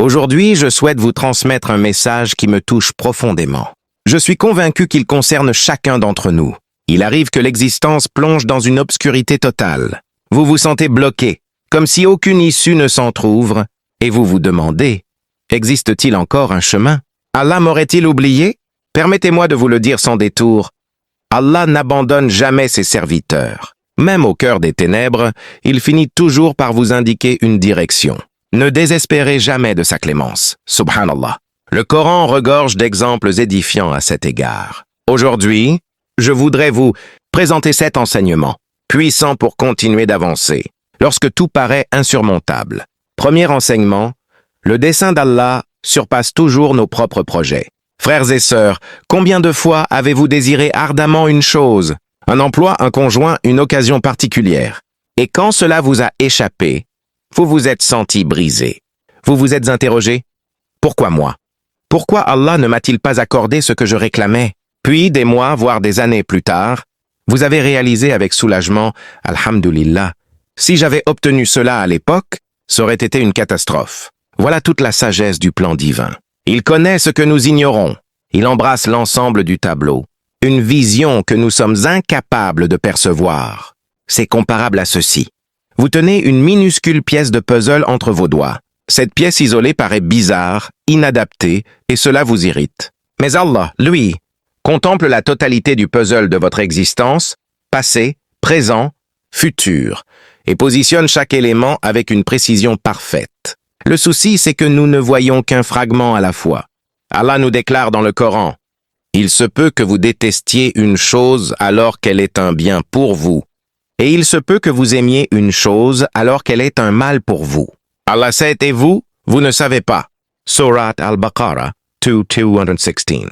Aujourd'hui, je souhaite vous transmettre un message qui me touche profondément. Je suis convaincu qu'il concerne chacun d'entre nous. Il arrive que l'existence plonge dans une obscurité totale. Vous vous sentez bloqué, comme si aucune issue ne s'entr'ouvre, et vous vous demandez, existe-t-il encore un chemin? Allah m'aurait-il oublié? Permettez-moi de vous le dire sans détour. Allah n'abandonne jamais ses serviteurs. Même au cœur des ténèbres, il finit toujours par vous indiquer une direction. Ne désespérez jamais de sa clémence. Subhanallah. Le Coran regorge d'exemples édifiants à cet égard. Aujourd'hui, je voudrais vous présenter 7 enseignements, puissants pour continuer d'avancer, lorsque tout paraît insurmontable. Premier enseignement, le dessein d'Allah surpasse toujours nos propres projets. Frères et sœurs, combien de fois avez-vous désiré ardemment une chose, un emploi, un conjoint, une occasion particulière, et quand cela vous a échappé, vous vous êtes senti brisé. Vous vous êtes interrogé, pourquoi moi? Pourquoi Allah ne m'a-t-il pas accordé ce que je réclamais? Puis, des mois, voire des années plus tard, vous avez réalisé avec soulagement, Alhamdulillah, si j'avais obtenu cela à l'époque, ça aurait été une catastrophe. Voilà toute la sagesse du plan divin. Il connaît ce que nous ignorons. Il embrasse l'ensemble du tableau. Une vision que nous sommes incapables de percevoir. C'est comparable à ceci. Vous tenez une minuscule pièce de puzzle entre vos doigts. Cette pièce isolée paraît bizarre, inadaptée, et cela vous irrite. Mais Allah, lui, contemple la totalité du puzzle de votre existence, passé, présent, futur, et positionne chaque élément avec une précision parfaite. Le souci, c'est que nous ne voyons qu'un fragment à la fois. Allah nous déclare dans le Coran, « Il se peut que vous détestiez une chose alors qu'elle est un bien pour vous, et il se peut que vous aimiez une chose alors qu'elle est un mal pour vous. Allah sait et vous ne savez pas. » Surat Al-Baqarah 2:216.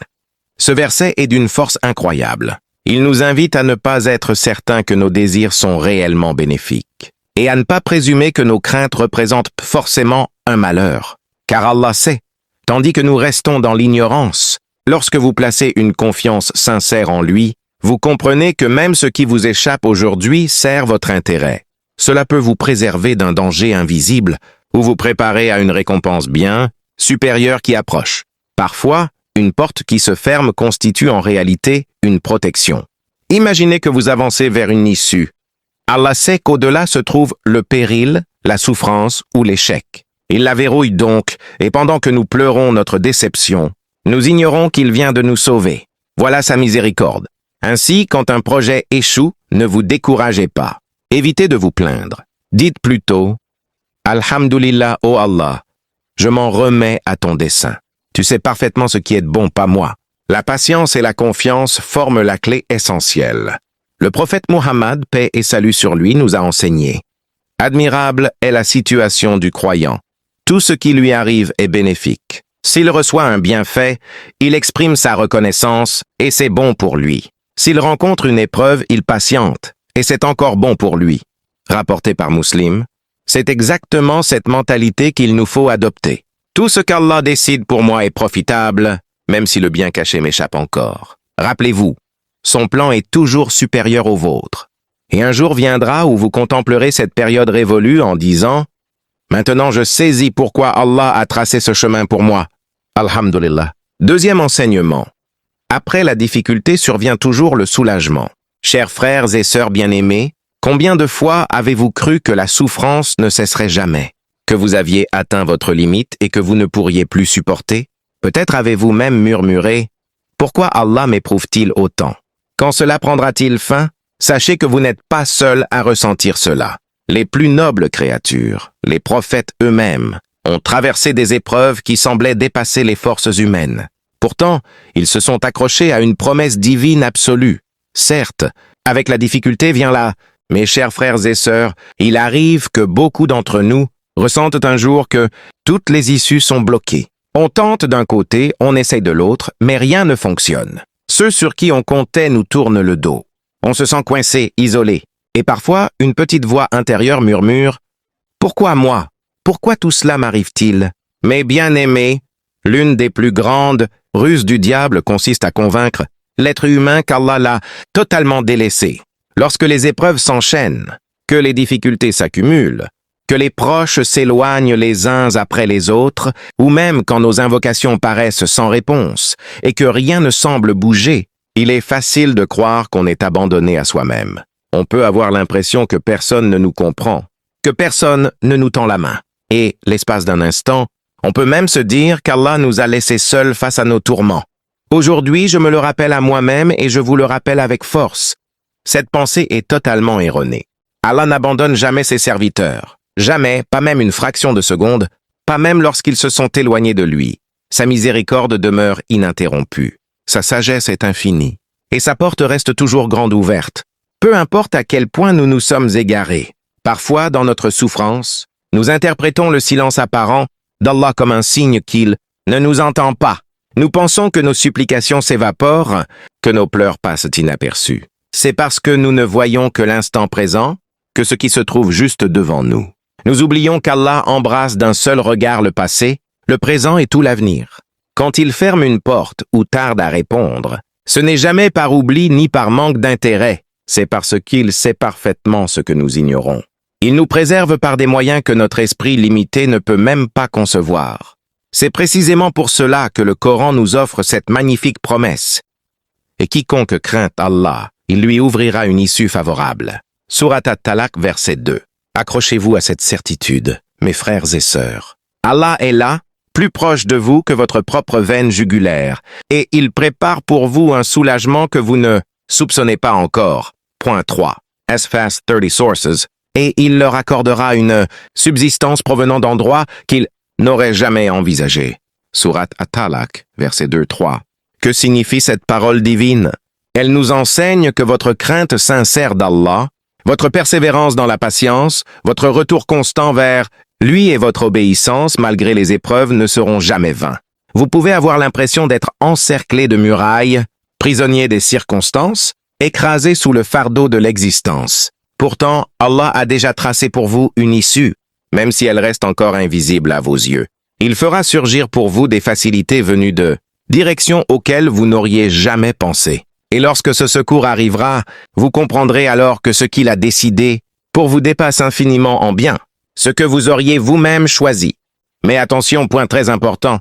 Ce verset est d'une force incroyable. Il nous invite à ne pas être certains que nos désirs sont réellement bénéfiques et à ne pas présumer que nos craintes représentent forcément un malheur. Car Allah sait, tandis que nous restons dans l'ignorance. Lorsque vous placez une confiance sincère en lui, vous comprenez que même ce qui vous échappe aujourd'hui sert votre intérêt. Cela peut vous préserver d'un danger invisible ou vous préparer à une récompense bien supérieure qui approche. Parfois, une porte qui se ferme constitue en réalité une protection. Imaginez que vous avancez vers une issue. Allah sait qu'au-delà se trouve le péril, la souffrance ou l'échec. Il la verrouille donc, et pendant que nous pleurons notre déception, nous ignorons qu'il vient de nous sauver. Voilà sa miséricorde. Ainsi, quand un projet échoue, ne vous découragez pas. Évitez de vous plaindre. Dites plutôt « Alhamdulillah, ô Allah, je m'en remets à ton dessein. Tu sais parfaitement ce qui est bon, pas moi. » La patience et la confiance forment la clé essentielle. Le prophète Muhammad, paix et salut sur lui, nous a enseigné. Admirable est la situation du croyant. Tout ce qui lui arrive est bénéfique. S'il reçoit un bienfait, il exprime sa reconnaissance et c'est bon pour lui. S'il rencontre une épreuve, il patiente et c'est encore bon pour lui. Rapporté par Muslim, c'est exactement cette mentalité qu'il nous faut adopter. Tout ce qu'Allah décide pour moi est profitable, même si le bien caché m'échappe encore. Rappelez-vous, son plan est toujours supérieur au vôtre. Et un jour viendra où vous contemplerez cette période révolue en disant « Maintenant je saisis pourquoi Allah a tracé ce chemin pour moi. Alhamdulillah. » Deuxième enseignement. Après la difficulté survient toujours le soulagement. Chers frères et sœurs bien-aimés, combien de fois avez-vous cru que la souffrance ne cesserait jamais, que vous aviez atteint votre limite et que vous ne pourriez plus supporter? Peut-être avez-vous même murmuré « Pourquoi Allah m'éprouve-t-il autant? Quand cela prendra-t-il fin? » Sachez que vous n'êtes pas seul à ressentir cela. Les plus nobles créatures, les prophètes eux-mêmes, ont traversé des épreuves qui semblaient dépasser les forces humaines. Pourtant, ils se sont accrochés à une promesse divine absolue. Certes, avec la difficulté vient là. Mes chers frères et sœurs, il arrive que beaucoup d'entre nous ressentent un jour que toutes les issues sont bloquées. On tente d'un côté, on essaye de l'autre, mais rien ne fonctionne. Ceux sur qui on comptait nous tournent le dos. On se sent coincé, isolé. Et parfois, une petite voix intérieure murmure « Pourquoi moi? Pourquoi tout cela m'arrive-t-il » Mais bien aimé, l'une des plus grandes ruses du diable consiste à convaincre l'être humain qu'Allah l'a totalement délaissé. Lorsque les épreuves s'enchaînent, que les difficultés s'accumulent, que les proches s'éloignent les uns après les autres, ou même quand nos invocations paraissent sans réponse, et que rien ne semble bouger, il est facile de croire qu'on est abandonné à soi-même. On peut avoir l'impression que personne ne nous comprend, que personne ne nous tend la main. Et, l'espace d'un instant, on peut même se dire qu'Allah nous a laissés seuls face à nos tourments. Aujourd'hui, je me le rappelle à moi-même et je vous le rappelle avec force. Cette pensée est totalement erronée. Allah n'abandonne jamais ses serviteurs. Jamais, pas même une fraction de seconde, pas même lorsqu'ils se sont éloignés de lui. Sa miséricorde demeure ininterrompue. Sa sagesse est infinie. Et sa porte reste toujours grande ouverte. Peu importe à quel point nous nous sommes égarés. Parfois, dans notre souffrance, nous interprétons le silence apparent d'Allah comme un signe qu'il ne nous entend pas. Nous pensons que nos supplications s'évaporent, que nos pleurs passent inaperçus. C'est parce que nous ne voyons que l'instant présent, que ce qui se trouve juste devant nous. Nous oublions qu'Allah embrasse d'un seul regard le passé, le présent et tout l'avenir. Quand il ferme une porte ou tarde à répondre, ce n'est jamais par oubli ni par manque d'intérêt, c'est parce qu'il sait parfaitement ce que nous ignorons. Il nous préserve par des moyens que notre esprit limité ne peut même pas concevoir. C'est précisément pour cela que le Coran nous offre cette magnifique promesse. Et quiconque craint Allah, il lui ouvrira une issue favorable. Surat At-Talaq, verset 2. Accrochez-vous à cette certitude, mes frères et sœurs. Allah est là, plus proche de vous que votre propre veine jugulaire, et il prépare pour vous un soulagement que vous ne soupçonnez pas encore. Point 3. As fast 30 sources, et il leur accordera une subsistance provenant d'endroits qu'ils n'auraient jamais envisagés. Surat At-Talaq, verset 2-3. Que signifie cette parole divine? Elle nous enseigne que votre crainte sincère d'Allah, votre persévérance dans la patience, votre retour constant vers lui et votre obéissance malgré les épreuves ne seront jamais vains. Vous pouvez avoir l'impression d'être encerclé de murailles, prisonnier des circonstances, écrasé sous le fardeau de l'existence. Pourtant, Allah a déjà tracé pour vous une issue, même si elle reste encore invisible à vos yeux. Il fera surgir pour vous des facilités venues de directions auxquelles vous n'auriez jamais pensé. Et lorsque ce secours arrivera, vous comprendrez alors que ce qu'il a décidé pour vous dépasse infiniment en bien, ce que vous auriez vous-même choisi. Mais attention, point très important,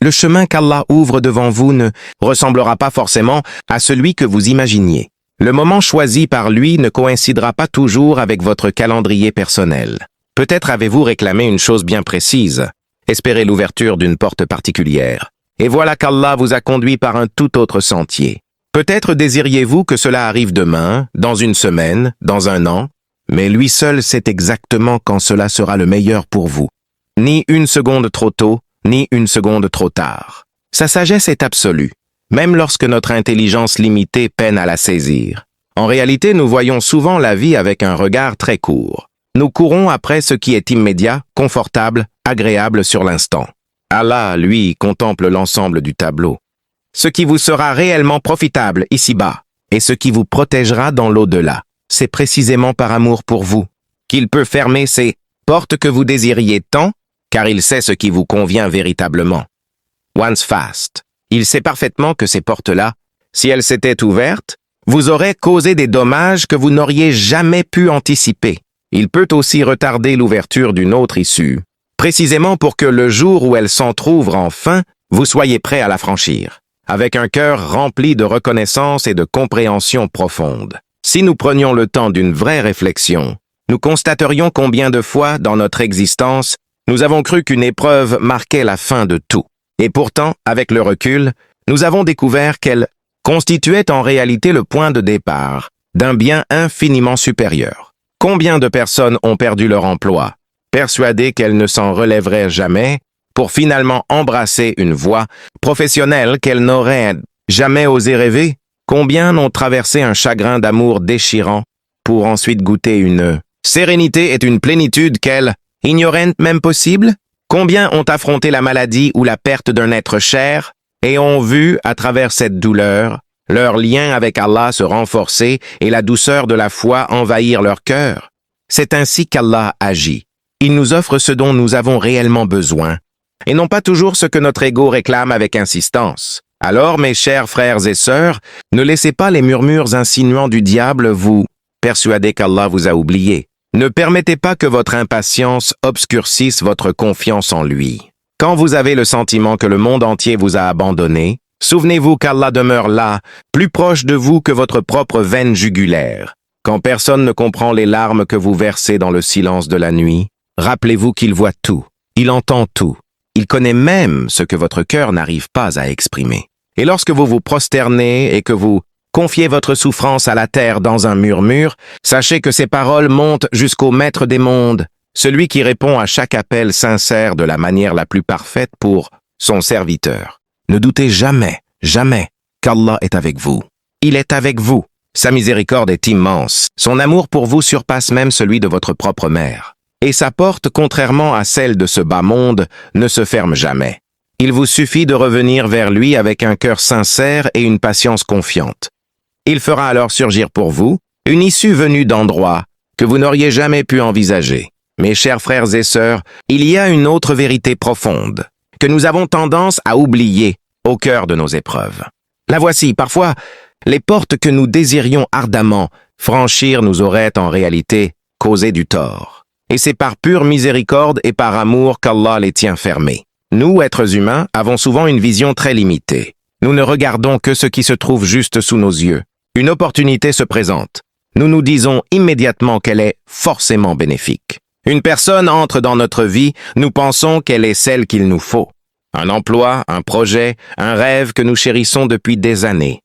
le chemin qu'Allah ouvre devant vous ne ressemblera pas forcément à celui que vous imaginiez. Le moment choisi par lui ne coïncidera pas toujours avec votre calendrier personnel. Peut-être avez-vous réclamé une chose bien précise, espéré l'ouverture d'une porte particulière. Et voilà qu'Allah vous a conduit par un tout autre sentier. Peut-être désiriez-vous que cela arrive demain, dans une semaine, dans un an, mais lui seul sait exactement quand cela sera le meilleur pour vous. Ni une seconde trop tôt, ni une seconde trop tard. Sa sagesse est absolue, même lorsque notre intelligence limitée peine à la saisir. En réalité, nous voyons souvent la vie avec un regard très court. Nous courons après ce qui est immédiat, confortable, agréable sur l'instant. Allah, lui, contemple l'ensemble du tableau. Ce qui vous sera réellement profitable ici-bas et ce qui vous protégera dans l'au-delà. C'est précisément par amour pour vous qu'il peut fermer ces portes que vous désiriez tant, car il sait ce qui vous convient véritablement. Once fast. Il sait parfaitement que ces portes-là, si elles s'étaient ouvertes, vous auraient causé des dommages que vous n'auriez jamais pu anticiper. Il peut aussi retarder l'ouverture d'une autre issue, précisément pour que le jour où elle s'entrouvre enfin, vous soyez prêt à la franchir, avec un cœur rempli de reconnaissance et de compréhension profonde. Si nous prenions le temps d'une vraie réflexion, nous constaterions combien de fois, dans notre existence, nous avons cru qu'une épreuve marquait la fin de tout. Et pourtant, avec le recul, nous avons découvert qu'elle constituait en réalité le point de départ d'un bien infiniment supérieur. Combien de personnes ont perdu leur emploi, persuadées qu'elles ne s'en relèveraient jamais, pour finalement embrasser une voie professionnelle qu'elles n'auraient jamais osé rêver? Combien ont traversé un chagrin d'amour déchirant pour ensuite goûter une sérénité et une plénitude qu'elles ignoraient même possible? Combien ont affronté la maladie ou la perte d'un être cher et ont vu, à travers cette douleur, leur lien avec Allah se renforcer et la douceur de la foi envahir leur cœur? C'est ainsi qu'Allah agit. Il nous offre ce dont nous avons réellement besoin, et non pas toujours ce que notre ego réclame avec insistance. Alors, mes chers frères et sœurs, ne laissez pas les murmures insinuants du diable vous persuader qu'Allah vous a oublié. Ne permettez pas que votre impatience obscurcisse votre confiance en lui. Quand vous avez le sentiment que le monde entier vous a abandonné, souvenez-vous qu'Allah demeure là, plus proche de vous que votre propre veine jugulaire. Quand personne ne comprend les larmes que vous versez dans le silence de la nuit, rappelez-vous qu'il voit tout, il entend tout, il connaît même ce que votre cœur n'arrive pas à exprimer. Et lorsque vous vous prosternez et que vous confiez votre souffrance à la terre dans un murmure, sachez que ces paroles montent jusqu'au Maître des mondes, celui qui répond à chaque appel sincère de la manière la plus parfaite pour son serviteur. Ne doutez jamais, jamais qu'Allah est avec vous. Il est avec vous. Sa miséricorde est immense. Son amour pour vous surpasse même celui de votre propre mère. Et sa porte, contrairement à celle de ce bas monde, ne se ferme jamais. Il vous suffit de revenir vers lui avec un cœur sincère et une patience confiante. Il fera alors surgir pour vous une issue venue d'endroits que vous n'auriez jamais pu envisager. Mes chers frères et sœurs, il y a une autre vérité profonde que nous avons tendance à oublier au cœur de nos épreuves. La voici, parfois, les portes que nous désirions ardemment franchir nous auraient en réalité causé du tort. Et c'est par pure miséricorde et par amour qu'Allah les tient fermées. Nous, êtres humains, avons souvent une vision très limitée. Nous ne regardons que ce qui se trouve juste sous nos yeux. Une opportunité se présente. Nous nous disons immédiatement qu'elle est forcément bénéfique. Une personne entre dans notre vie, nous pensons qu'elle est celle qu'il nous faut. Un emploi, un projet, un rêve que nous chérissons depuis des années.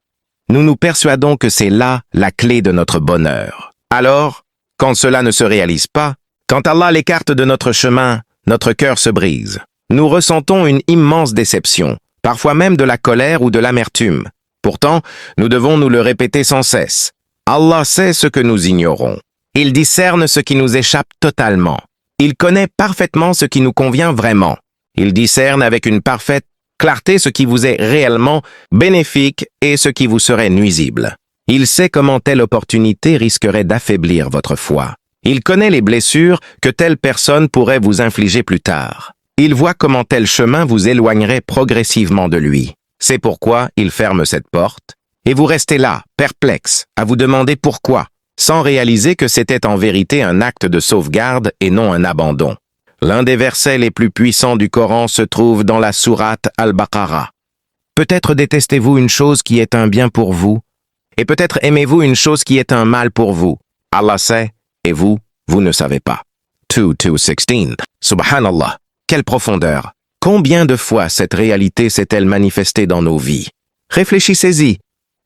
Nous nous persuadons que c'est là la clé de notre bonheur. Alors, quand cela ne se réalise pas, quand Allah l'écarte de notre chemin, notre cœur se brise. Nous ressentons une immense déception, parfois même de la colère ou de l'amertume. Pourtant, nous devons nous le répéter sans cesse. Allah sait ce que nous ignorons. Il discerne ce qui nous échappe totalement. Il connaît parfaitement ce qui nous convient vraiment. Il discerne avec une parfaite clarté ce qui vous est réellement bénéfique et ce qui vous serait nuisible. Il sait comment telle opportunité risquerait d'affaiblir votre foi. Il connaît les blessures que telle personne pourrait vous infliger plus tard. Il voit comment tel chemin vous éloignerait progressivement de lui. C'est pourquoi il ferme cette porte, et vous restez là, perplexe, à vous demander pourquoi, sans réaliser que c'était en vérité un acte de sauvegarde et non un abandon. L'un des versets les plus puissants du Coran se trouve dans la sourate Al-Baqarah. Peut-être détestez-vous une chose qui est un bien pour vous, et peut-être aimez-vous une chose qui est un mal pour vous. Allah sait, et vous, vous ne savez pas. 2:16. Subhanallah. Quelle profondeur! Combien de fois cette réalité s'est-elle manifestée dans nos vies? Réfléchissez-y.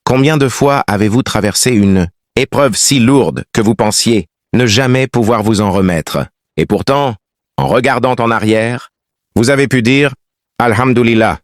Combien de fois avez-vous traversé une épreuve si lourde que vous pensiez ne jamais pouvoir vous en remettre? Et pourtant, en regardant en arrière, vous avez pu dire « Alhamdulillah,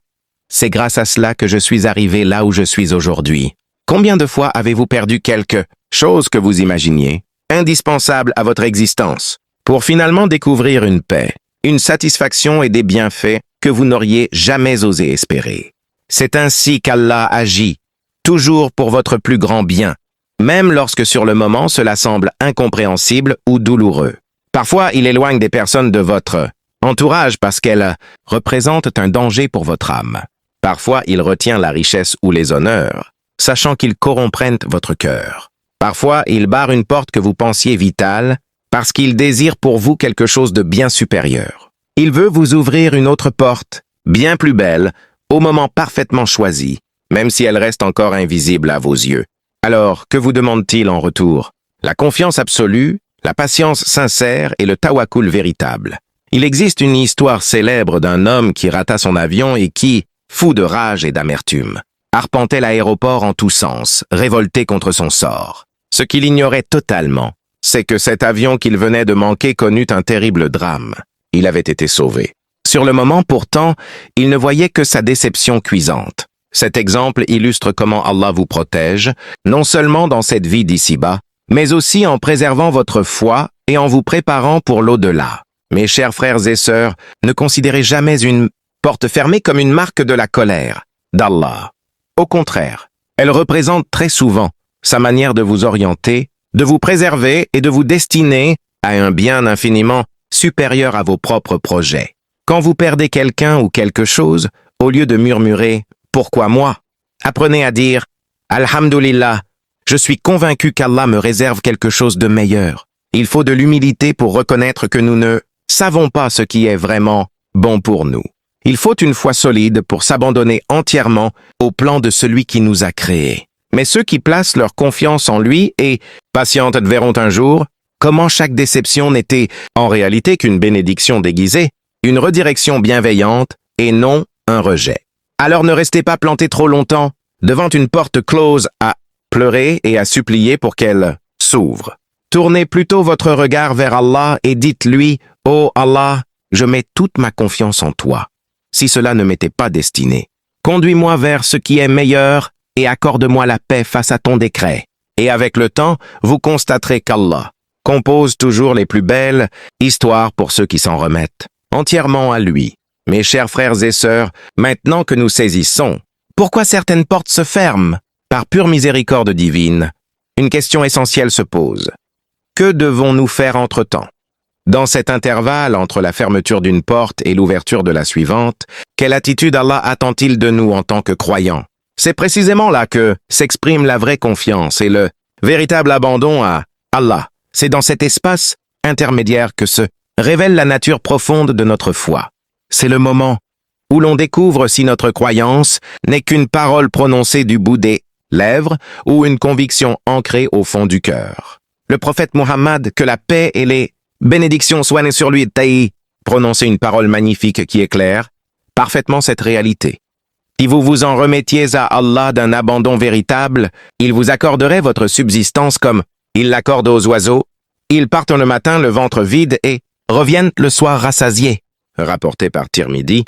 c'est grâce à cela que je suis arrivé là où je suis aujourd'hui. » Combien de fois avez-vous perdu quelque chose que vous imaginiez, indispensable à votre existence, pour finalement découvrir une paix, une satisfaction et des bienfaits que vous n'auriez jamais osé espérer? C'est ainsi qu'Allah agit, toujours pour votre plus grand bien, même lorsque sur le moment cela semble incompréhensible ou douloureux. Parfois, il éloigne des personnes de votre entourage parce qu'elles représentent un danger pour votre âme. Parfois, il retient la richesse ou les honneurs, sachant qu'ils corromprennent votre cœur. Parfois, il barre une porte que vous pensiez vitale parce qu'il désire pour vous quelque chose de bien supérieur. Il veut vous ouvrir une autre porte, bien plus belle, au moment parfaitement choisi, même si elle reste encore invisible à vos yeux. Alors, que vous demande-t-il en retour? La confiance absolue, la patience sincère et le tawakkul véritable. Il existe une histoire célèbre d'un homme qui rata son avion et qui, fou de rage et d'amertume, arpentait l'aéroport en tous sens, révolté contre son sort. Ce qu'il ignorait totalement, c'est que cet avion qu'il venait de manquer connut un terrible drame. Il avait été sauvé. Sur le moment, pourtant, il ne voyait que sa déception cuisante. Cet exemple illustre comment Allah vous protège, non seulement dans cette vie d'ici-bas, mais aussi en préservant votre foi et en vous préparant pour l'au-delà. Mes chers frères et sœurs, ne considérez jamais une porte fermée comme une marque de la colère d'Allah. Au contraire, elle représente très souvent sa manière de vous orienter, de vous préserver et de vous destiner à un bien infiniment supérieur à vos propres projets. Quand vous perdez quelqu'un ou quelque chose, au lieu de murmurer « Pourquoi moi ?», apprenez à dire « Alhamdulillah, je suis convaincu qu'Allah me réserve quelque chose de meilleur. Il faut de l'humilité pour reconnaître que nous ne savons pas ce qui est vraiment bon pour nous. Il faut une foi solide pour s'abandonner entièrement au plan de celui qui nous a créés. Mais ceux qui placent leur confiance en lui et patientes verront un jour comment chaque déception n'était en réalité qu'une bénédiction déguisée, une redirection bienveillante et non un rejet. Alors ne restez pas plantés trop longtemps devant une porte close à pleurer et à supplier pour qu'elle s'ouvre. Tournez plutôt votre regard vers Allah et dites-lui « Oh Allah, je mets toute ma confiance en toi. Si cela ne m'était pas destiné, conduis-moi vers ce qui est meilleur et accorde-moi la paix face à ton décret. » Et avec le temps, vous constaterez qu'Allah compose toujours les plus belles histoires pour ceux qui s'en remettent entièrement à lui. Mes chers frères et sœurs, maintenant que nous saisissons pourquoi certaines portes se ferment par pure miséricorde divine, une question essentielle se pose. Que devons-nous faire entre-temps? Dans cet intervalle entre la fermeture d'une porte et l'ouverture de la suivante, quelle attitude Allah attend-il de nous en tant que croyants? C'est précisément là que s'exprime la vraie confiance et le véritable abandon à Allah. C'est dans cet espace intermédiaire que se révèle la nature profonde de notre foi. C'est le moment où l'on découvre si notre croyance n'est qu'une parole prononcée du bout des lèvres ou une conviction ancrée au fond du cœur. Le prophète Muhammad, que la paix et les bénédictions soient sur lui, taï, prononçait une parole magnifique qui éclaire parfaitement cette réalité. Si vous vous en remettiez à Allah d'un abandon véritable, il vous accorderait votre subsistance comme il l'accorde aux oiseaux. Ils partent le matin le ventre vide et reviennent le soir rassasiés. Rapporté par Tirmidhi.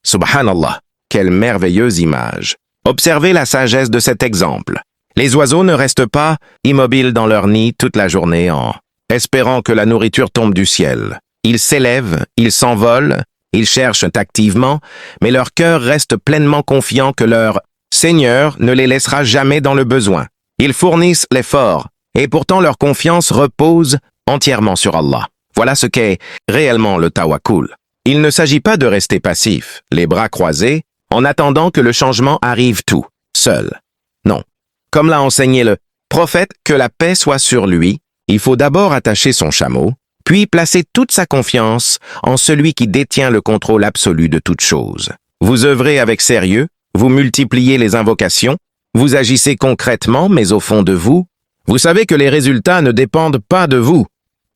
Subhanallah, quelle merveilleuse image. Observez la sagesse de cet exemple. Les oiseaux ne restent pas immobiles dans leur nid toute la journée en espérant que la nourriture tombe du ciel. Ils s'élèvent, ils s'envolent, ils cherchent activement, mais leur cœur reste pleinement confiant que leur Seigneur ne les laissera jamais dans le besoin. Ils fournissent l'effort, et pourtant leur confiance repose entièrement sur Allah. Voilà ce qu'est réellement le tawakkul. Il ne s'agit pas de rester passif, les bras croisés, en attendant que le changement arrive tout seul. Non. Comme l'a enseigné le prophète, que la paix soit sur lui, il faut d'abord attacher son chameau, puis placer toute sa confiance en celui qui détient le contrôle absolu de toute chose. Vous œuvrez avec sérieux, vous multipliez les invocations, vous agissez concrètement, mais au fond de vous, vous savez que les résultats ne dépendent pas de vous.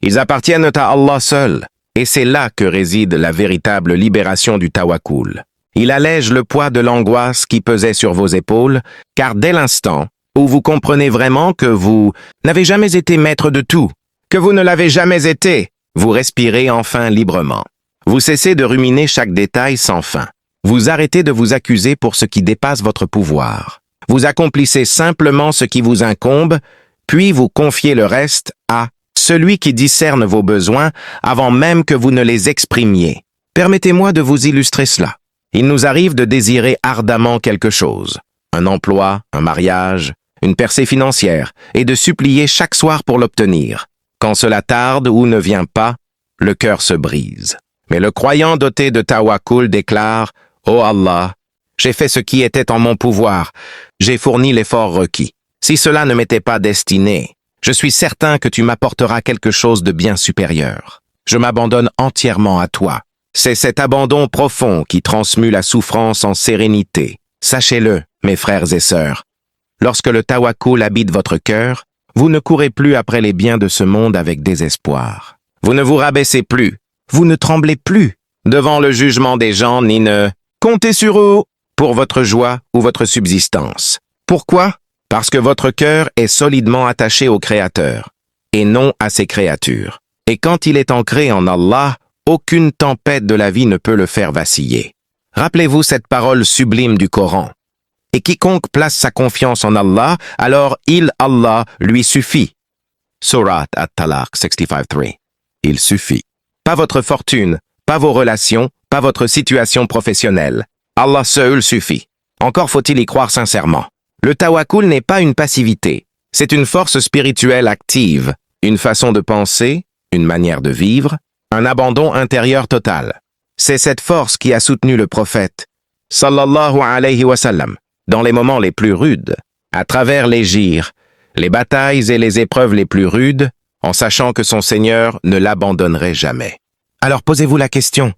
Ils appartiennent à Allah seul, et c'est là que réside la véritable libération du tawakkul. Il allège le poids de l'angoisse qui pesait sur vos épaules, car dès l'instant où vous comprenez vraiment que vous n'avez jamais été maître de tout, que vous ne l'avez jamais été, vous respirez enfin librement. Vous cessez de ruminer chaque détail sans fin. Vous arrêtez de vous accuser pour ce qui dépasse votre pouvoir. Vous accomplissez simplement ce qui vous incombe, puis vous confiez le reste à celui qui discerne vos besoins avant même que vous ne les exprimiez. Permettez-moi de vous illustrer cela. Il nous arrive de désirer ardemment quelque chose, un emploi, un mariage, une percée financière, et de supplier chaque soir pour l'obtenir. Quand cela tarde ou ne vient pas, le cœur se brise. Mais le croyant doté de tawakkul déclare « Oh Allah, j'ai fait ce qui était en mon pouvoir, j'ai fourni l'effort requis. Si cela ne m'était pas destiné, je suis certain que tu m'apporteras quelque chose de bien supérieur. Je m'abandonne entièrement à toi. » C'est cet abandon profond qui transmue la souffrance en sérénité. Sachez-le, mes frères et sœurs. Lorsque le tawakkul habite votre cœur, vous ne courez plus après les biens de ce monde avec désespoir. Vous ne vous rabaissez plus, vous ne tremblez plus devant le jugement des gens ni ne comptez sur eux pour votre joie ou votre subsistance. Pourquoi? Parce que votre cœur est solidement attaché au Créateur et non à ses créatures. Et quand il est ancré en Allah, aucune tempête de la vie ne peut le faire vaciller. Rappelez-vous cette parole sublime du Coran. Et quiconque place sa confiance en Allah, alors Allah lui suffit. Surat At-Talaq 65:3. Il suffit. Pas votre fortune, pas vos relations, pas votre situation professionnelle. Allah seul suffit. Encore faut-il y croire sincèrement. Le tawakkul n'est pas une passivité. C'est une force spirituelle active, une façon de penser, une manière de vivre, un abandon intérieur total. C'est cette force qui a soutenu le prophète, sallallahu alayhi wa sallam, dans les moments les plus rudes, à travers les gires, les batailles et les épreuves les plus rudes, en sachant que son Seigneur ne l'abandonnerait jamais. Alors posez-vous la question,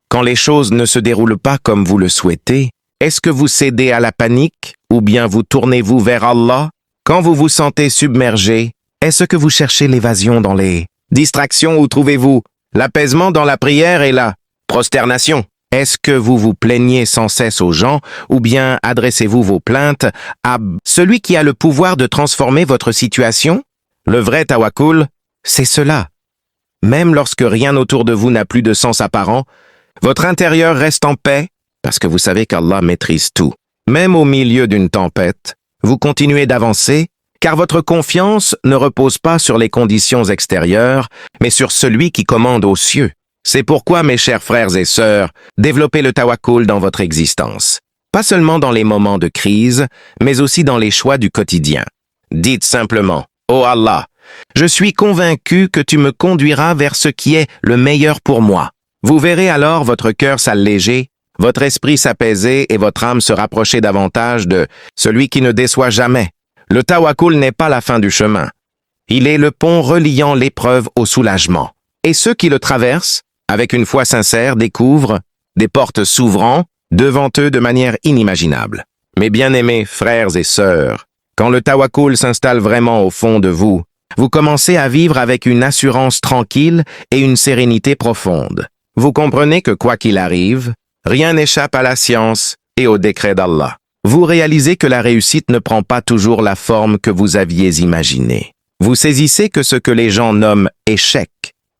quand les choses ne se déroulent pas comme vous le souhaitez, est-ce que vous cédez à la panique ou bien vous tournez-vous vers Allah? Quand vous vous sentez submergé, est-ce que vous cherchez l'évasion dans les distractions ou trouvez-vous l'apaisement dans la prière et la prosternation? Est-ce que vous vous plaignez sans cesse aux gens ou bien adressez-vous vos plaintes à celui qui a le pouvoir de transformer votre situation? Le vrai tawakkul, c'est cela. Même lorsque rien autour de vous n'a plus de sens apparent, votre intérieur reste en paix parce que vous savez qu'Allah maîtrise tout. Même au milieu d'une tempête, vous continuez d'avancer car votre confiance ne repose pas sur les conditions extérieures, mais sur celui qui commande aux cieux. C'est pourquoi, mes chers frères et sœurs, développez le tawakkul dans votre existence. Pas seulement dans les moments de crise, mais aussi dans les choix du quotidien. Dites simplement, « Oh Allah, je suis convaincu que tu me conduiras vers ce qui est le meilleur pour moi. » Vous verrez alors votre cœur s'alléger, votre esprit s'apaiser et votre âme se rapprocher davantage de celui qui ne déçoit jamais. Le tawakkul n'est pas la fin du chemin. Il est le pont reliant l'épreuve au soulagement. Et ceux qui le traversent, avec une foi sincère, découvrent des portes s'ouvrant devant eux de manière inimaginable. Mes bien-aimés frères et sœurs, quand le tawakkul s'installe vraiment au fond de vous, vous commencez à vivre avec une assurance tranquille et une sérénité profonde. Vous comprenez que quoi qu'il arrive, rien n'échappe à la science et au décret d'Allah. Vous réalisez que la réussite ne prend pas toujours la forme que vous aviez imaginée. Vous saisissez que ce que les gens nomment échec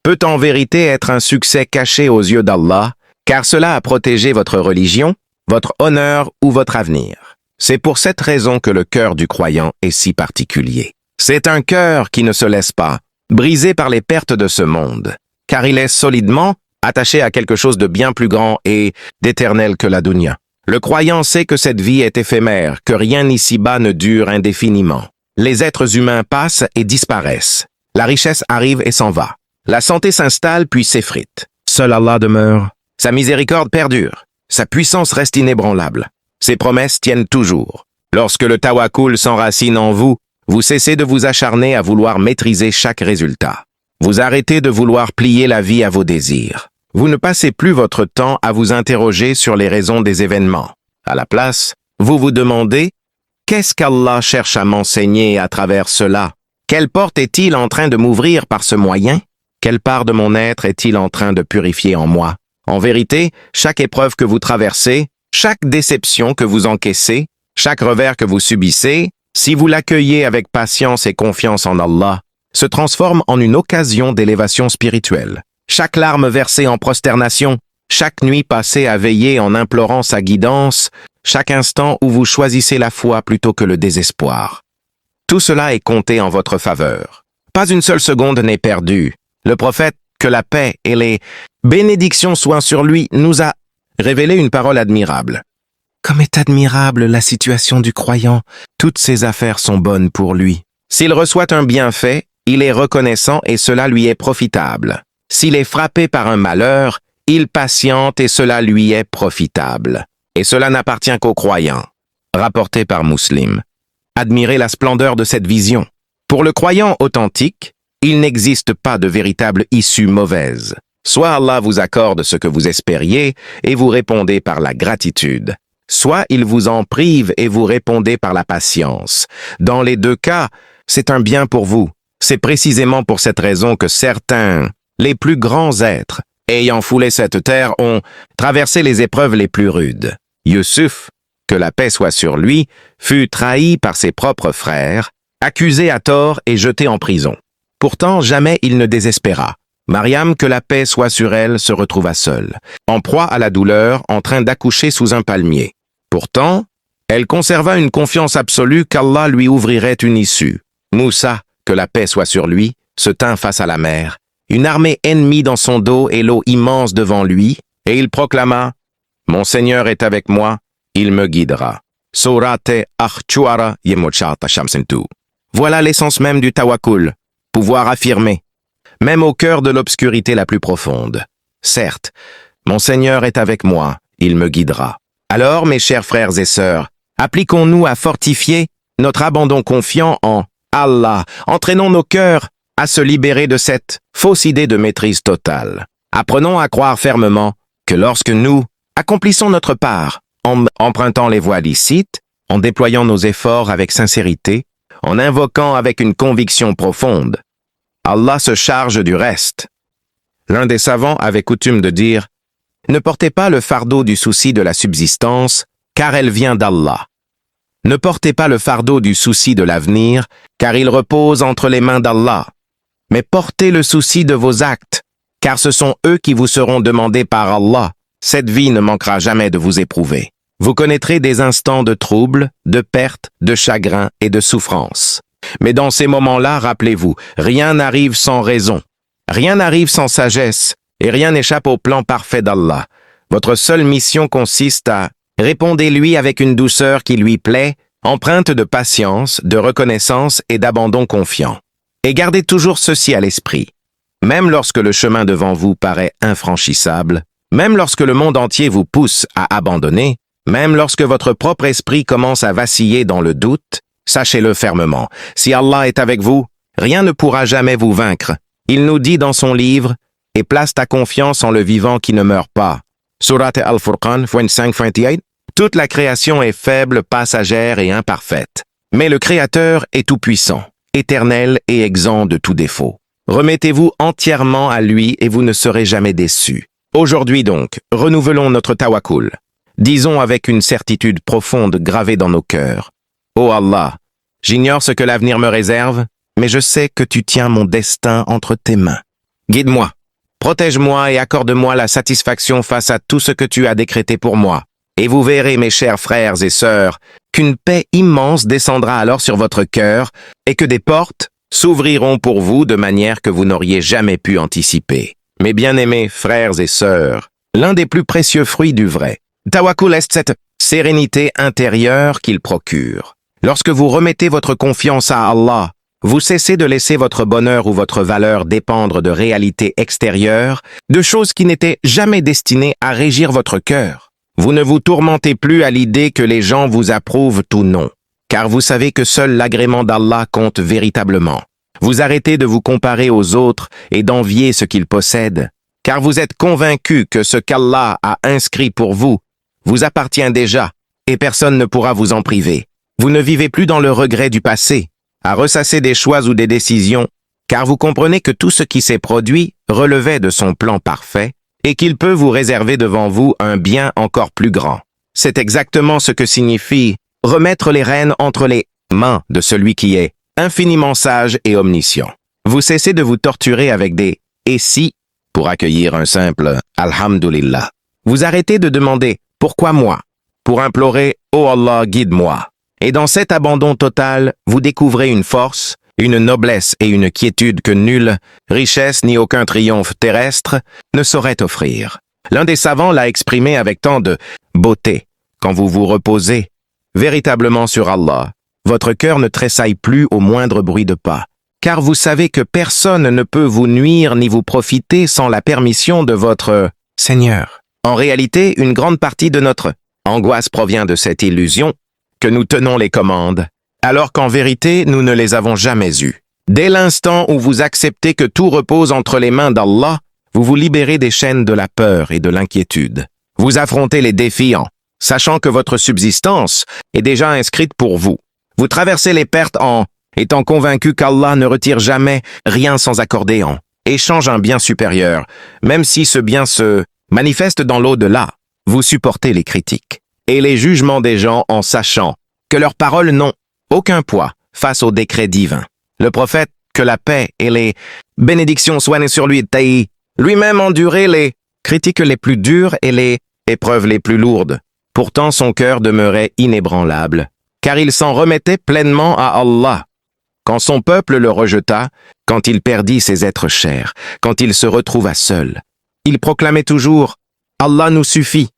peut en vérité être un succès caché aux yeux d'Allah, car cela a protégé votre religion, votre honneur ou votre avenir. C'est pour cette raison que le cœur du croyant est si particulier. C'est un cœur qui ne se laisse pas briser par les pertes de ce monde, car il est solidement attaché à quelque chose de bien plus grand et d'éternel que la dunya. Le croyant sait que cette vie est éphémère, que rien ici-bas ne dure indéfiniment. Les êtres humains passent et disparaissent. La richesse arrive et s'en va. La santé s'installe puis s'effrite. Seul Allah demeure. Sa miséricorde perdure. Sa puissance reste inébranlable. Ses promesses tiennent toujours. Lorsque le tawakkul s'enracine en vous, vous cessez de vous acharner à vouloir maîtriser chaque résultat. Vous arrêtez de vouloir plier la vie à vos désirs. Vous ne passez plus votre temps à vous interroger sur les raisons des événements. À la place, vous vous demandez « Qu'est-ce qu'Allah cherche à m'enseigner à travers cela? Quelle porte est-il en train de m'ouvrir par ce moyen? Quelle part de mon être est-il en train de purifier en moi? » En vérité, chaque épreuve que vous traversez, chaque déception que vous encaissez, chaque revers que vous subissez, si vous l'accueillez avec patience et confiance en Allah, se transforme en une occasion d'élévation spirituelle. Chaque larme versée en prosternation, chaque nuit passée à veiller en implorant sa guidance, chaque instant où vous choisissez la foi plutôt que le désespoir. Tout cela est compté en votre faveur. Pas une seule seconde n'est perdue. Le prophète, que la paix et les bénédictions soient sur lui, nous a révélé une parole admirable. Comme est admirable la situation du croyant, toutes ses affaires sont bonnes pour lui. S'il reçoit un bienfait, il est reconnaissant et cela lui est profitable. S'il est frappé par un malheur, il patiente et cela lui est profitable. Et cela n'appartient qu'aux croyants. Rapporté par Muslim. Admirez la splendeur de cette vision. Pour le croyant authentique, il n'existe pas de véritable issue mauvaise. Soit Allah vous accorde ce que vous espériez et vous répondez par la gratitude. Soit il vous en prive et vous répondez par la patience. Dans les deux cas, c'est un bien pour vous. C'est précisément pour cette raison que certains, les plus grands êtres, ayant foulé cette terre, ont traversé les épreuves les plus rudes. Yusuf, que la paix soit sur lui, fut trahi par ses propres frères, accusé à tort et jeté en prison. Pourtant, jamais il ne désespéra. Mariam, que la paix soit sur elle, se retrouva seule, en proie à la douleur, en train d'accoucher sous un palmier. Pourtant, elle conserva une confiance absolue qu'Allah lui ouvrirait une issue. Moussa, que la paix soit sur lui, se tint face à la mer, une armée ennemie dans son dos et l'eau immense devant lui, et il proclama « Mon Seigneur est avec moi, il me guidera. » Sourate Akhchuara Yemochata Shamsentu. Voilà l'essence même du tawakkul, pouvoir affirmer, même au cœur de l'obscurité la plus profonde. Certes, mon Seigneur est avec moi, il me guidera. Alors, mes chers frères et sœurs, appliquons-nous à fortifier notre abandon confiant en Allah, entraînons nos cœurs à se libérer de cette fausse idée de maîtrise totale. Apprenons à croire fermement que lorsque nous accomplissons notre part, en empruntant les voies licites, en déployant nos efforts avec sincérité, en invoquant avec une conviction profonde, Allah se charge du reste. L'un des savants avait coutume de dire « Ne portez pas le fardeau du souci de la subsistance, car elle vient d'Allah. Ne portez pas le fardeau du souci de l'avenir, car il repose entre les mains d'Allah. Mais portez le souci de vos actes, car ce sont eux qui vous seront demandés par Allah. Cette vie ne manquera jamais de vous éprouver. Vous connaîtrez des instants de trouble, de perte, de chagrin et de souffrance. Mais dans ces moments-là, rappelez-vous, rien n'arrive sans raison. Rien n'arrive sans sagesse, et rien n'échappe au plan parfait d'Allah. Votre seule mission consiste à répondez-lui avec une douceur qui lui plaît, empreinte de patience, de reconnaissance et d'abandon confiant. Et gardez toujours ceci à l'esprit. Même lorsque le chemin devant vous paraît infranchissable, même lorsque le monde entier vous pousse à abandonner, même lorsque votre propre esprit commence à vaciller dans le doute, sachez-le fermement. Si Allah est avec vous, rien ne pourra jamais vous vaincre. Il nous dit dans son livre « Et place ta confiance en le vivant qui ne meurt pas ». Surat Al-Furqan 25-28. Toute la création est faible, passagère et imparfaite. Mais le Créateur est tout-puissant, éternel et exempt de tout défaut. Remettez-vous entièrement à lui et vous ne serez jamais déçus. Aujourd'hui donc, renouvelons notre tawakkul. Disons avec une certitude profonde gravée dans nos cœurs. Ô Allah, j'ignore ce que l'avenir me réserve, mais je sais que tu tiens mon destin entre tes mains. Guide-moi, protège-moi et accorde-moi la satisfaction face à tout ce que tu as décrété pour moi. Et vous verrez, mes chers frères et sœurs, qu'une paix immense descendra alors sur votre cœur et que des portes s'ouvriront pour vous de manière que vous n'auriez jamais pu anticiper. Mes bien-aimés frères et sœurs, l'un des plus précieux fruits du vrai tawakkul est cette sérénité intérieure qu'il procure. Lorsque vous remettez votre confiance à Allah, vous cessez de laisser votre bonheur ou votre valeur dépendre de réalités extérieures, de choses qui n'étaient jamais destinées à régir votre cœur. Vous ne vous tourmentez plus à l'idée que les gens vous approuvent ou non, car vous savez que seul l'agrément d'Allah compte véritablement. Vous arrêtez de vous comparer aux autres et d'envier ce qu'ils possèdent, car vous êtes convaincu que ce qu'Allah a inscrit pour vous vous appartient déjà et personne ne pourra vous en priver. Vous ne vivez plus dans le regret du passé, à ressasser des choix ou des décisions, car vous comprenez que tout ce qui s'est produit relevait de son plan parfait et qu'il peut vous réserver devant vous un bien encore plus grand. C'est exactement ce que signifie remettre les rênes entre les mains de celui qui est infiniment sage et omniscient. Vous cessez de vous torturer avec des « et si » pour accueillir un simple « Alhamdulillah ». Vous arrêtez de demander « pourquoi moi ?» pour implorer « Oh Allah, guide-moi ». Et dans cet abandon total, vous découvrez une force, une noblesse et une quiétude que nulle richesse ni aucun triomphe terrestre ne saurait offrir. L'un des savants l'a exprimé avec tant de beauté. Quand vous vous reposez véritablement sur Allah, votre cœur ne tressaille plus au moindre bruit de pas, car vous savez que personne ne peut vous nuire ni vous profiter sans la permission de votre Seigneur. En réalité, une grande partie de notre angoisse provient de cette illusion que nous tenons les commandes, alors qu'en vérité, nous ne les avons jamais eues. Dès l'instant où vous acceptez que tout repose entre les mains d'Allah, vous vous libérez des chaînes de la peur et de l'inquiétude. Vous affrontez les défis en sachant que votre subsistance est déjà inscrite pour vous. Vous traversez les pertes en étant convaincu qu'Allah ne retire jamais rien sans accorder en échange un bien supérieur, même si ce bien se manifeste dans l'au-delà. Vous supportez les critiques et les jugements des gens en sachant que leurs paroles n'ont aucun poids face au décret divin. Le prophète, que la paix et les bénédictions soient sur lui, taillit, lui-même endurer les critiques les plus dures et les épreuves les plus lourdes. Pourtant son cœur demeurait inébranlable, car il s'en remettait pleinement à Allah. Quand son peuple le rejeta, quand il perdit ses êtres chers, quand il se retrouva seul, il proclamait toujours « Allah nous suffit ».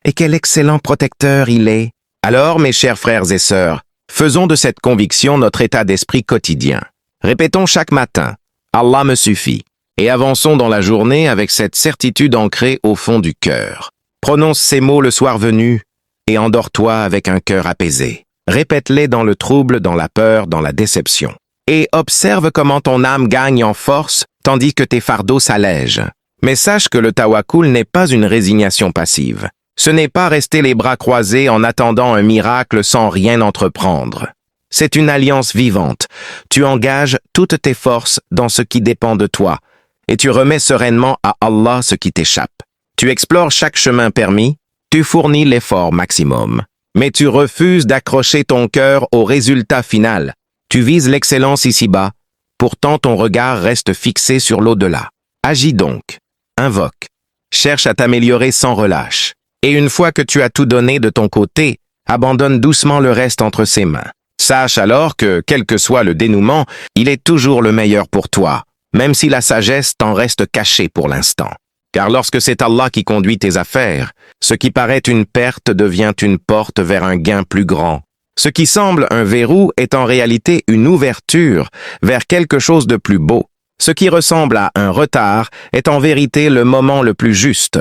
Et quel excellent protecteur il est. Alors, mes chers frères et sœurs, faisons de cette conviction notre état d'esprit quotidien. Répétons chaque matin « Allah me suffit » et avançons dans la journée avec cette certitude ancrée au fond du cœur. Prononce ces mots le soir venu et endors-toi avec un cœur apaisé. Répète-les dans le trouble, dans la peur, dans la déception. et observe comment ton âme gagne en force tandis que tes fardeaux s'allègent. Mais sache que le tawakkul n'est pas une résignation passive. Ce n'est pas rester les bras croisés en attendant un miracle sans rien entreprendre. C'est une alliance vivante. Tu engages toutes tes forces dans ce qui dépend de toi et tu remets sereinement à Allah ce qui t'échappe. Tu explores chaque chemin permis, tu fournis l'effort maximum, mais tu refuses d'accrocher ton cœur au résultat final. Tu vises l'excellence ici-bas, pourtant ton regard reste fixé sur l'au-delà. Agis donc, invoque, cherche à t'améliorer sans relâche. Et une fois que tu as tout donné de ton côté, abandonne doucement le reste entre ses mains. Sache alors que, quel que soit le dénouement, il est toujours le meilleur pour toi, même si la sagesse t'en reste cachée pour l'instant. Car lorsque c'est Allah qui conduit tes affaires, ce qui paraît une perte devient une porte vers un gain plus grand. Ce qui semble un verrou est en réalité une ouverture vers quelque chose de plus beau. Ce qui ressemble à un retard est en vérité le moment le plus juste.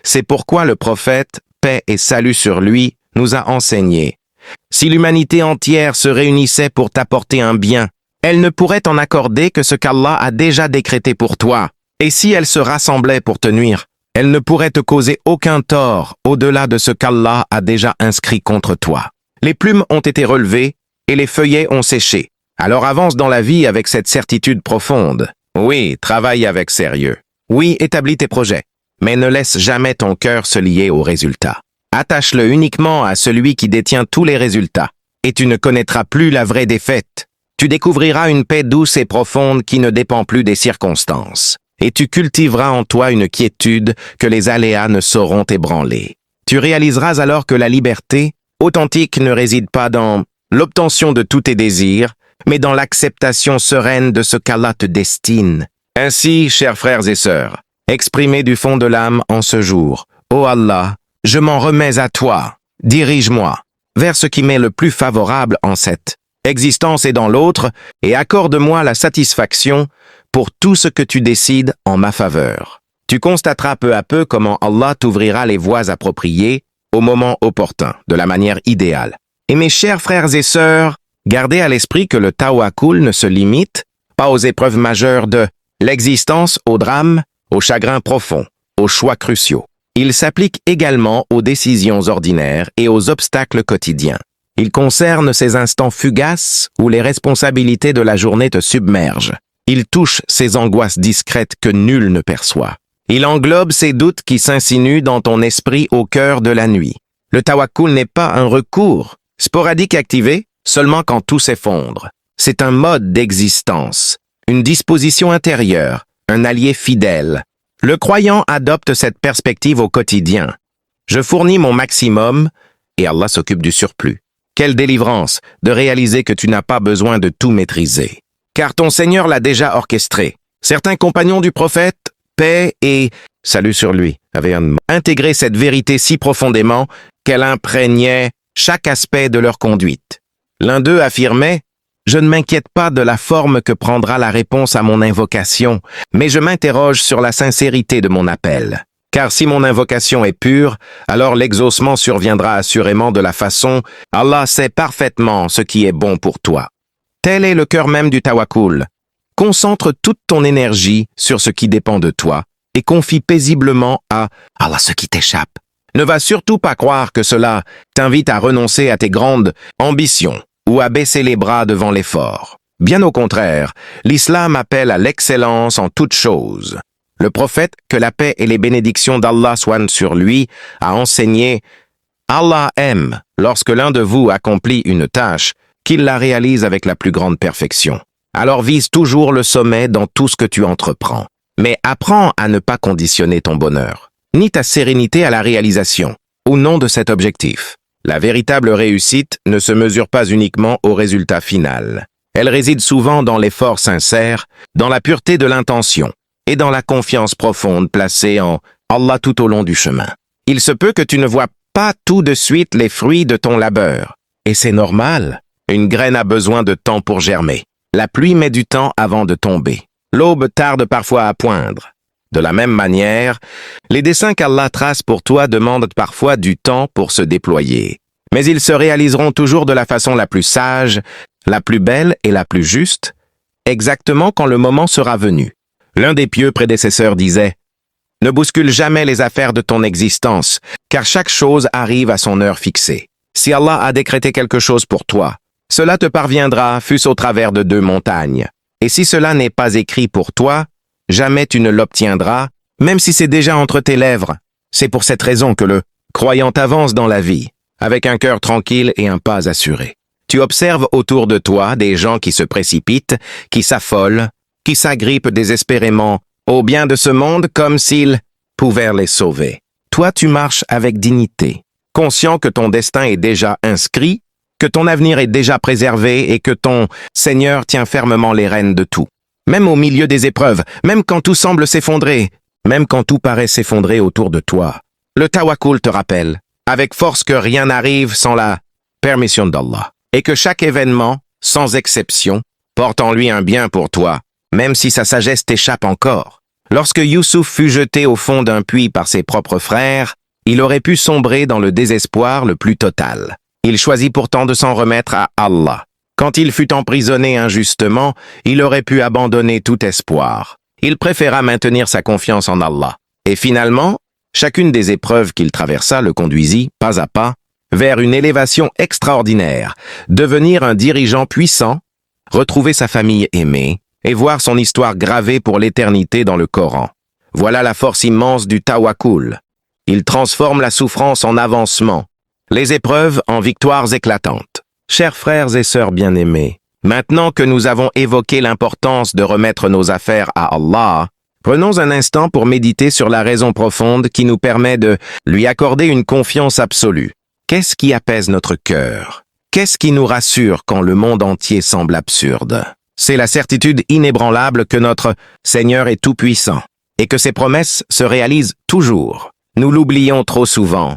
C'est pourquoi le prophète, paix et salut sur lui, nous a enseigné. Si l'humanité entière se réunissait pour t'apporter un bien, elle ne pourrait en accorder que ce qu'Allah a déjà décrété pour toi. Et si elle se rassemblait pour te nuire, elle ne pourrait te causer aucun tort au-delà de ce qu'Allah a déjà inscrit contre toi. Les plumes ont été relevées et les feuillets ont séché. Alors avance dans la vie avec cette certitude profonde. Oui, travaille avec sérieux. Oui, établis tes projets. Mais ne laisse jamais ton cœur se lier aux résultats. Attache-le uniquement à celui qui détient tous les résultats, et tu ne connaîtras plus la vraie défaite. Tu découvriras une paix douce et profonde qui ne dépend plus des circonstances, et tu cultiveras en toi une quiétude que les aléas ne sauront ébranler. Tu réaliseras alors que la liberté authentique ne réside pas dans l'obtention de tous tes désirs, mais dans l'acceptation sereine de ce qu'Allah te destine. Ainsi, chers frères et sœurs, exprimez du fond de l'âme en ce jour. Ô Allah, je m'en remets à toi. Dirige-moi vers ce qui m'est le plus favorable en cette existence et dans l'autre, et accorde-moi la satisfaction pour tout ce que tu décides en ma faveur. Tu constateras peu à peu comment Allah t'ouvrira les voies appropriées au moment opportun, de la manière idéale. Et mes chers frères et sœurs, gardez à l'esprit que le tawakkul ne se limite pas aux épreuves majeures de l'existence, au drame, aux chagrins profonds, aux choix cruciaux. Il s'applique également aux décisions ordinaires et aux obstacles quotidiens. Il concerne ces instants fugaces où les responsabilités de la journée te submergent. Il touche ces angoisses discrètes que nul ne perçoit. Il englobe ces doutes qui s'insinuent dans ton esprit au cœur de la nuit. Le tawakkul n'est pas un recours sporadique activé seulement quand tout s'effondre. C'est un mode d'existence, une disposition intérieure, un allié fidèle. Le croyant adopte cette perspective au quotidien. Je fournis mon maximum et Allah s'occupe du surplus. Quelle délivrance de réaliser que tu n'as pas besoin de tout maîtriser. Car ton Seigneur l'a déjà orchestré. Certains compagnons du prophète, paix et salut sur lui, avaient intégré cette vérité si profondément qu'elle imprégnait chaque aspect de leur conduite. L'un d'eux affirmait « Je ne m'inquiète pas de la forme que prendra la réponse à mon invocation, mais je m'interroge sur la sincérité de mon appel. Car si mon invocation est pure, alors l'exaucement surviendra assurément de la façon « Allah sait parfaitement ce qui est bon pour toi ». Tel est le cœur même du tawakkul. Concentre toute ton énergie sur ce qui dépend de toi et confie paisiblement à Allah ce qui t'échappe. Ne va surtout pas croire que cela t'invite à renoncer à tes grandes ambitions ou à baisser les bras devant l'effort. Bien au contraire, l'islam appelle à l'excellence en toutes choses. Le prophète, que la paix et les bénédictions d'Allah soient sur lui, a enseigné « Allah aime lorsque l'un de vous accomplit une tâche, qu'il la réalise avec la plus grande perfection. Alors vise toujours le sommet dans tout ce que tu entreprends. Mais apprends à ne pas conditionner ton bonheur, ni ta sérénité à la réalisation, au nom de cet objectif. La véritable réussite ne se mesure pas uniquement au résultat final. Elle réside souvent dans l'effort sincère, dans la pureté de l'intention et dans la confiance profonde placée en Allah tout au long du chemin. Il se peut que tu ne vois pas tout de suite les fruits de ton labeur. Et c'est normal. Une graine a besoin de temps pour germer. La pluie met du temps avant de tomber. L'aube tarde parfois à poindre. De la même manière, les desseins qu'Allah trace pour toi demandent parfois du temps pour se déployer. Mais ils se réaliseront toujours de la façon la plus sage, la plus belle et la plus juste, exactement quand le moment sera venu. L'un des pieux prédécesseurs disait « Ne bouscule jamais les affaires de ton existence, car chaque chose arrive à son heure fixée. Si Allah a décrété quelque chose pour toi, cela te parviendra, fût-ce au travers de 2 montagnes. Et si cela n'est pas écrit pour toi, jamais tu ne l'obtiendras, même si c'est déjà entre tes lèvres. C'est pour cette raison que le croyant avance dans la vie, avec un cœur tranquille et un pas assuré. Tu observes autour de toi des gens qui se précipitent, qui s'affolent, qui s'agrippent désespérément au bien de ce monde comme s'ils pouvaient les sauver. Toi, tu marches avec dignité, conscient que ton destin est déjà inscrit, que ton avenir est déjà préservé et que ton Seigneur tient fermement les rênes de tout. Même au milieu des épreuves, même quand tout semble s'effondrer, même quand tout paraît s'effondrer autour de toi, le tawakkul te rappelle, avec force, que rien n'arrive sans la permission d'Allah, et que chaque événement, sans exception, porte en lui un bien pour toi, même si sa sagesse t'échappe encore. Lorsque Youssouf fut jeté au fond d'un puits par ses propres frères, il aurait pu sombrer dans le désespoir le plus total. Il choisit pourtant de s'en remettre à Allah. Quand il fut emprisonné injustement, il aurait pu abandonner tout espoir. Il préféra maintenir sa confiance en Allah. Et finalement, chacune des épreuves qu'il traversa le conduisit, pas à pas, vers une élévation extraordinaire, devenir un dirigeant puissant, retrouver sa famille aimée et voir son histoire gravée pour l'éternité dans le Coran. Voilà la force immense du tawakkul. Il transforme la souffrance en avancement, les épreuves en victoires éclatantes. Chers frères et sœurs bien-aimés, maintenant que nous avons évoqué l'importance de remettre nos affaires à Allah, prenons un instant pour méditer sur la raison profonde qui nous permet de lui accorder une confiance absolue. Qu'est-ce qui apaise notre cœur? Qu'est-ce qui nous rassure quand le monde entier semble absurde? C'est la certitude inébranlable que notre Seigneur est tout-puissant et que ses promesses se réalisent toujours. Nous l'oublions trop souvent.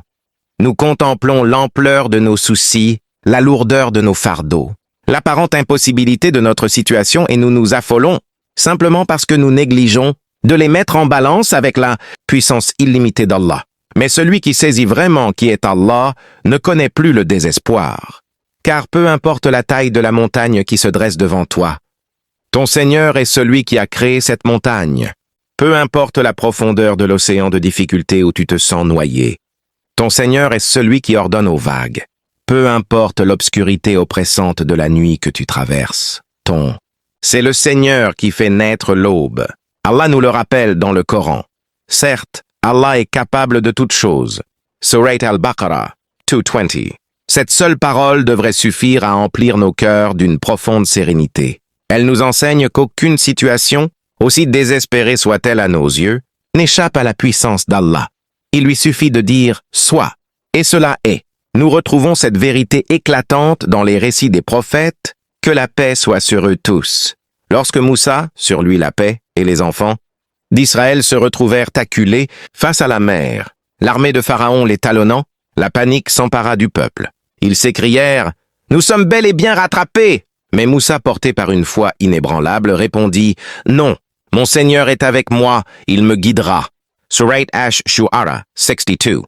Nous contemplons l'ampleur de nos soucis, la lourdeur de nos fardeaux, l'apparente impossibilité de notre situation et nous nous affolons simplement parce que nous négligeons de les mettre en balance avec la puissance illimitée d'Allah. Mais celui qui saisit vraiment qui est Allah ne connaît plus le désespoir. Car peu importe la taille de la montagne qui se dresse devant toi, ton Seigneur est celui qui a créé cette montagne. Peu importe la profondeur de l'océan de difficulté où tu te sens noyé, ton Seigneur est celui qui ordonne aux vagues. Peu importe l'obscurité oppressante de la nuit que tu traverses, c'est le Seigneur qui fait naître l'aube. Allah nous le rappelle dans le Coran. Certes, Allah est capable de toutes choses. Surat al-Baqarah 220. Cette seule parole devrait suffire à emplir nos cœurs d'une profonde sérénité. Elle nous enseigne qu'aucune situation, aussi désespérée soit-elle à nos yeux, n'échappe à la puissance d'Allah. Il lui suffit de dire « soit », et cela est. Nous retrouvons cette vérité éclatante dans les récits des prophètes, que la paix soit sur eux tous. Lorsque Moussa, sur lui la paix, et les enfants d'Israël se retrouvèrent acculés face à la mer, l'armée de Pharaon les talonnant, la panique s'empara du peuple. Ils s'écrièrent « Nous sommes bel et bien rattrapés !» Mais Moussa, porté par une foi inébranlable, répondit « Non, mon Seigneur est avec moi, il me guidera. » Surat Ash-Shu'ara 62.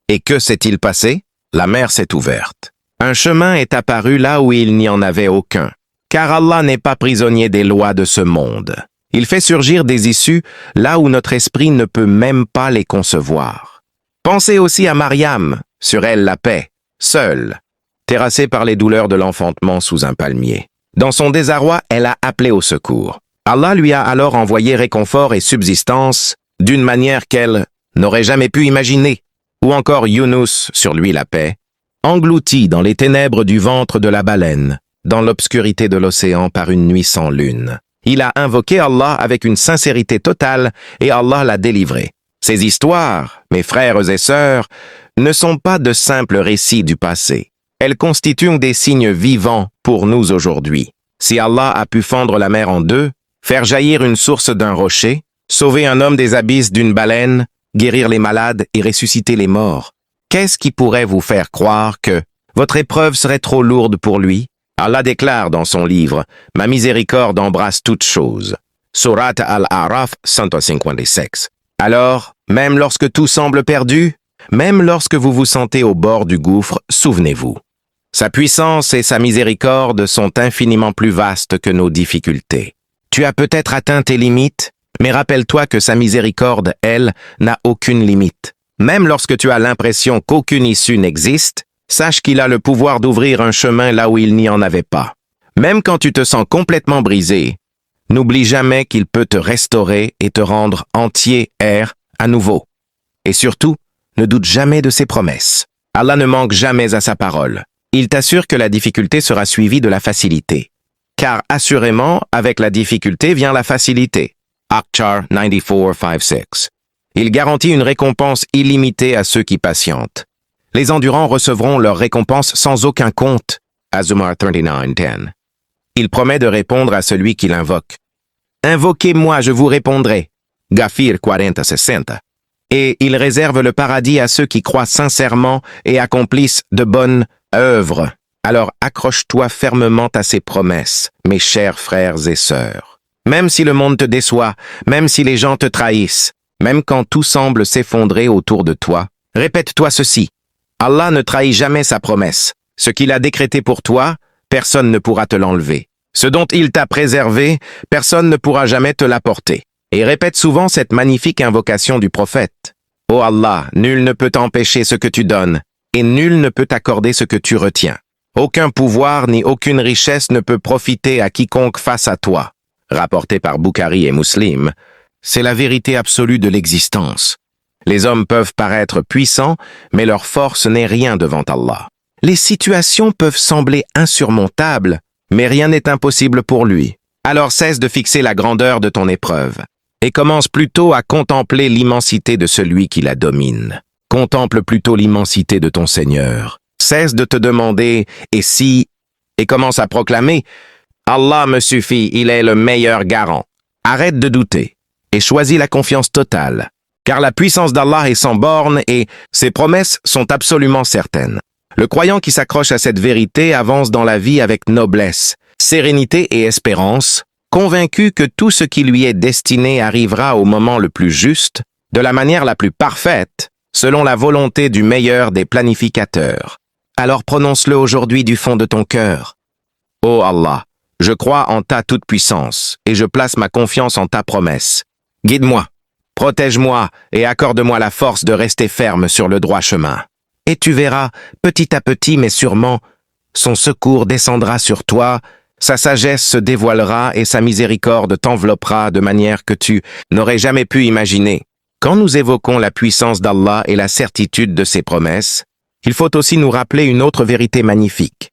Et que s'est-il passé? La mer s'est ouverte. Un chemin est apparu là où il n'y en avait aucun. Car Allah n'est pas prisonnier des lois de ce monde. Il fait surgir des issues là où notre esprit ne peut même pas les concevoir. Pensez aussi à Mariam, sur elle la paix, seule, terrassée par les douleurs de l'enfantement sous un palmier. Dans son désarroi, elle a appelé au secours. Allah lui a alors envoyé réconfort et subsistance d'une manière qu'elle n'aurait jamais pu imaginer. Ou encore Younous, sur lui la paix, englouti dans les ténèbres du ventre de la baleine, dans l'obscurité de l'océan par une nuit sans lune. Il a invoqué Allah avec une sincérité totale et Allah l'a délivré. Ces histoires, mes frères et sœurs, ne sont pas de simples récits du passé. Elles constituent des signes vivants pour nous aujourd'hui. Si Allah a pu fendre la mer en deux, faire jaillir une source d'un rocher, sauver un homme des abysses d'une baleine, guérir les malades et ressusciter les morts, qu'est-ce qui pourrait vous faire croire que votre épreuve serait trop lourde pour lui? Allah déclare dans son livre « Ma miséricorde embrasse toutes choses » Surat Al-A'raf 156. Alors, même lorsque tout semble perdu, même lorsque vous vous sentez au bord du gouffre, souvenez-vous. Sa puissance et sa miséricorde sont infiniment plus vastes que nos difficultés. Tu as peut-être atteint tes limites, mais rappelle-toi que sa miséricorde, elle, n'a aucune limite. Même lorsque tu as l'impression qu'aucune issue n'existe, sache qu'il a le pouvoir d'ouvrir un chemin là où il n'y en avait pas. Même quand tu te sens complètement brisé, n'oublie jamais qu'il peut te restaurer et te rendre entier, à nouveau. Et surtout, ne doute jamais de ses promesses. Allah ne manque jamais à sa parole. Il t'assure que la difficulté sera suivie de la facilité. Car assurément, avec la difficulté vient la facilité. Aqshar 94:5-6. Il garantit une récompense illimitée à ceux qui patientent. Les endurants recevront leur récompense sans aucun compte. Az-Zumar 39:10. Il promet de répondre à celui qui l'invoque. Invoquez-moi, je vous répondrai. Ghafir 40:60. Et il réserve le paradis à ceux qui croient sincèrement et accomplissent de bonnes œuvres. Alors accroche-toi fermement à ces promesses, mes chers frères et sœurs. Même si le monde te déçoit, même si les gens te trahissent, même quand tout semble s'effondrer autour de toi, répète-toi ceci. Allah ne trahit jamais sa promesse. Ce qu'il a décrété pour toi, personne ne pourra te l'enlever. Ce dont il t'a préservé, personne ne pourra jamais te l'apporter. Et répète souvent cette magnifique invocation du prophète. Ô Allah, nul ne peut t'empêcher ce que tu donnes, et nul ne peut t'accorder ce que tu retiens. Aucun pouvoir ni aucune richesse ne peut profiter à quiconque face à toi. Rapporté par Bukhari et Muslim, c'est la vérité absolue de l'existence. Les hommes peuvent paraître puissants, mais leur force n'est rien devant Allah. Les situations peuvent sembler insurmontables, mais rien n'est impossible pour lui. Alors cesse de fixer la grandeur de ton épreuve, et commence plutôt à contempler l'immensité de celui qui la domine. Contemple plutôt l'immensité de ton Seigneur. Cesse de te demander « et si ?» et commence à proclamer « Allah me suffit, il est le meilleur garant. » Arrête de douter et choisis la confiance totale, car la puissance d'Allah est sans borne et ses promesses sont absolument certaines. Le croyant qui s'accroche à cette vérité avance dans la vie avec noblesse, sérénité et espérance, convaincu que tout ce qui lui est destiné arrivera au moment le plus juste, de la manière la plus parfaite, selon la volonté du meilleur des planificateurs. Alors prononce-le aujourd'hui du fond de ton cœur. Ô Allah, je crois en ta toute-puissance et je place ma confiance en ta promesse. Guide-moi, protège-moi et accorde-moi la force de rester ferme sur le droit chemin. Et tu verras, petit à petit mais sûrement, son secours descendra sur toi, sa sagesse se dévoilera et sa miséricorde t'enveloppera de manière que tu n'aurais jamais pu imaginer. Quand nous évoquons la puissance d'Allah et la certitude de ses promesses, il faut aussi nous rappeler une autre vérité magnifique.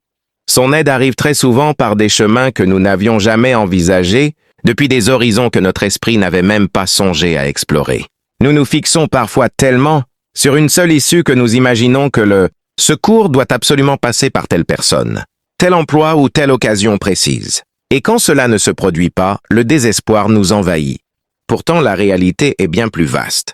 Son aide arrive très souvent par des chemins que nous n'avions jamais envisagés, depuis des horizons que notre esprit n'avait même pas songé à explorer. Nous nous fixons parfois tellement sur une seule issue que nous imaginons que le secours doit absolument passer par telle personne, tel emploi ou telle occasion précise. Et quand cela ne se produit pas, le désespoir nous envahit. Pourtant, la réalité est bien plus vaste.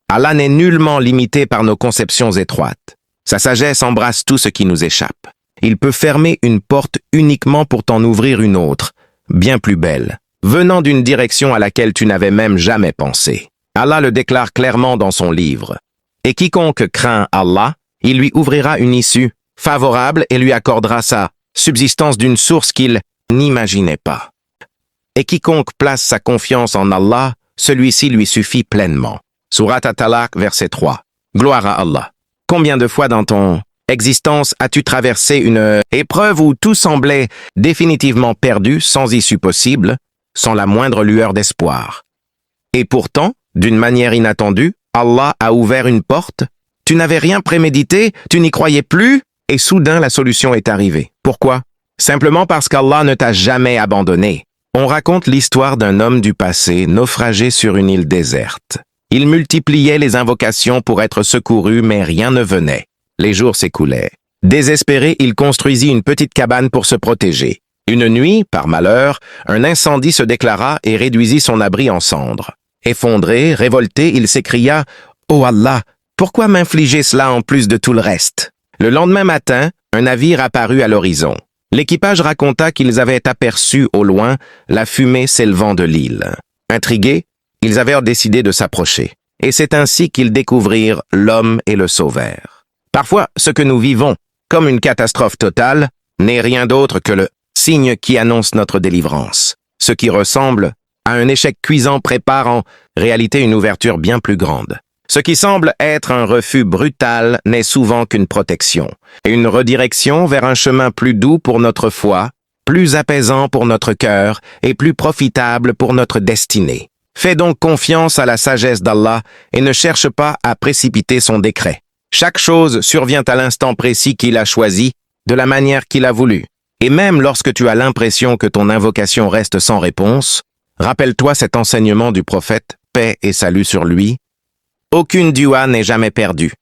Allah n'est nullement limité par nos conceptions étroites. Sa sagesse embrasse tout ce qui nous échappe. Il peut fermer une porte uniquement pour t'en ouvrir une autre, bien plus belle, venant d'une direction à laquelle tu n'avais même jamais pensé. Allah le déclare clairement dans son livre. Et quiconque craint Allah, il lui ouvrira une issue favorable et lui accordera sa subsistance d'une source qu'il n'imaginait pas. Et quiconque place sa confiance en Allah, celui-ci lui suffit pleinement. Surat At-Talaq, verset 3. Gloire à Allah. Combien de fois dans ton existence as-tu traversé une épreuve où tout semblait définitivement perdu, sans issue possible, sans la moindre lueur d'espoir? Et pourtant, d'une manière inattendue, Allah a ouvert une porte, tu n'avais rien prémédité, tu n'y croyais plus, et soudain la solution est arrivée. Pourquoi? Simplement parce qu'Allah ne t'a jamais abandonné. On raconte l'histoire d'un homme du passé naufragé sur une île déserte. Il multipliait les invocations pour être secouru, mais rien ne venait. Les jours s'écoulaient. Désespéré, il construisit une petite cabane pour se protéger. Une nuit, par malheur, un incendie se déclara et réduisit son abri en cendres. Effondré, révolté, il s'écria « Oh Allah, pourquoi m'infliger cela en plus de tout le reste ?» Le lendemain matin, un navire apparut à l'horizon. L'équipage raconta qu'ils avaient aperçu au loin la fumée s'élevant de l'île. Intrigués, ils avaient décidé de s'approcher. Et c'est ainsi qu'ils découvrirent l'homme et le sauvèrent. Parfois, ce que nous vivons, comme une catastrophe totale, n'est rien d'autre que le signe qui annonce notre délivrance. Ce qui ressemble à un échec cuisant prépare en réalité une ouverture bien plus grande. Ce qui semble être un refus brutal n'est souvent qu'une protection, et une redirection vers un chemin plus doux pour notre foi, plus apaisant pour notre cœur et plus profitable pour notre destinée. Fais donc confiance à la sagesse d'Allah et ne cherche pas à précipiter son décret. Chaque chose survient à l'instant précis qu'il a choisi, de la manière qu'il a voulu. Et même lorsque tu as l'impression que ton invocation reste sans réponse, rappelle-toi cet enseignement du prophète, paix et salut sur lui. Aucune dua n'est jamais perdue.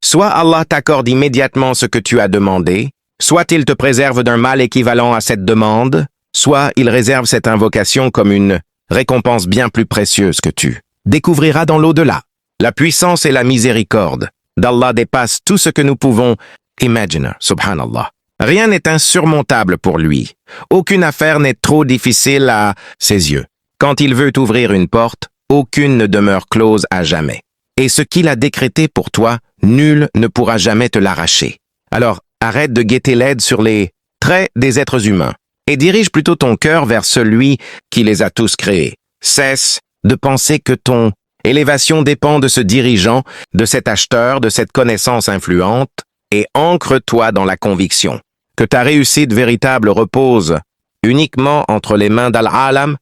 Soit Allah t'accorde immédiatement ce que tu as demandé, soit il te préserve d'un mal équivalent à cette demande, soit il réserve cette invocation comme une récompense bien plus précieuse que tu découvriras dans l'au-delà. La puissance et la miséricorde d'Allah dépassent tout ce que nous pouvons imaginer, subhanallah. Rien n'est insurmontable pour lui. Aucune affaire n'est trop difficile à ses yeux. Quand il veut ouvrir une porte, aucune ne demeure close à jamais. Et ce qu'il a décrété pour toi, nul ne pourra jamais te l'arracher. Alors, arrête de guetter l'aide sur les traits des êtres humains et dirige plutôt ton cœur vers celui qui les a tous créés. Cesse de penser que ton élévation dépend de ce dirigeant, de cet acheteur, de cette connaissance influente, et ancre-toi dans la conviction que ta réussite véritable repose uniquement entre les mains d'Al-Alam,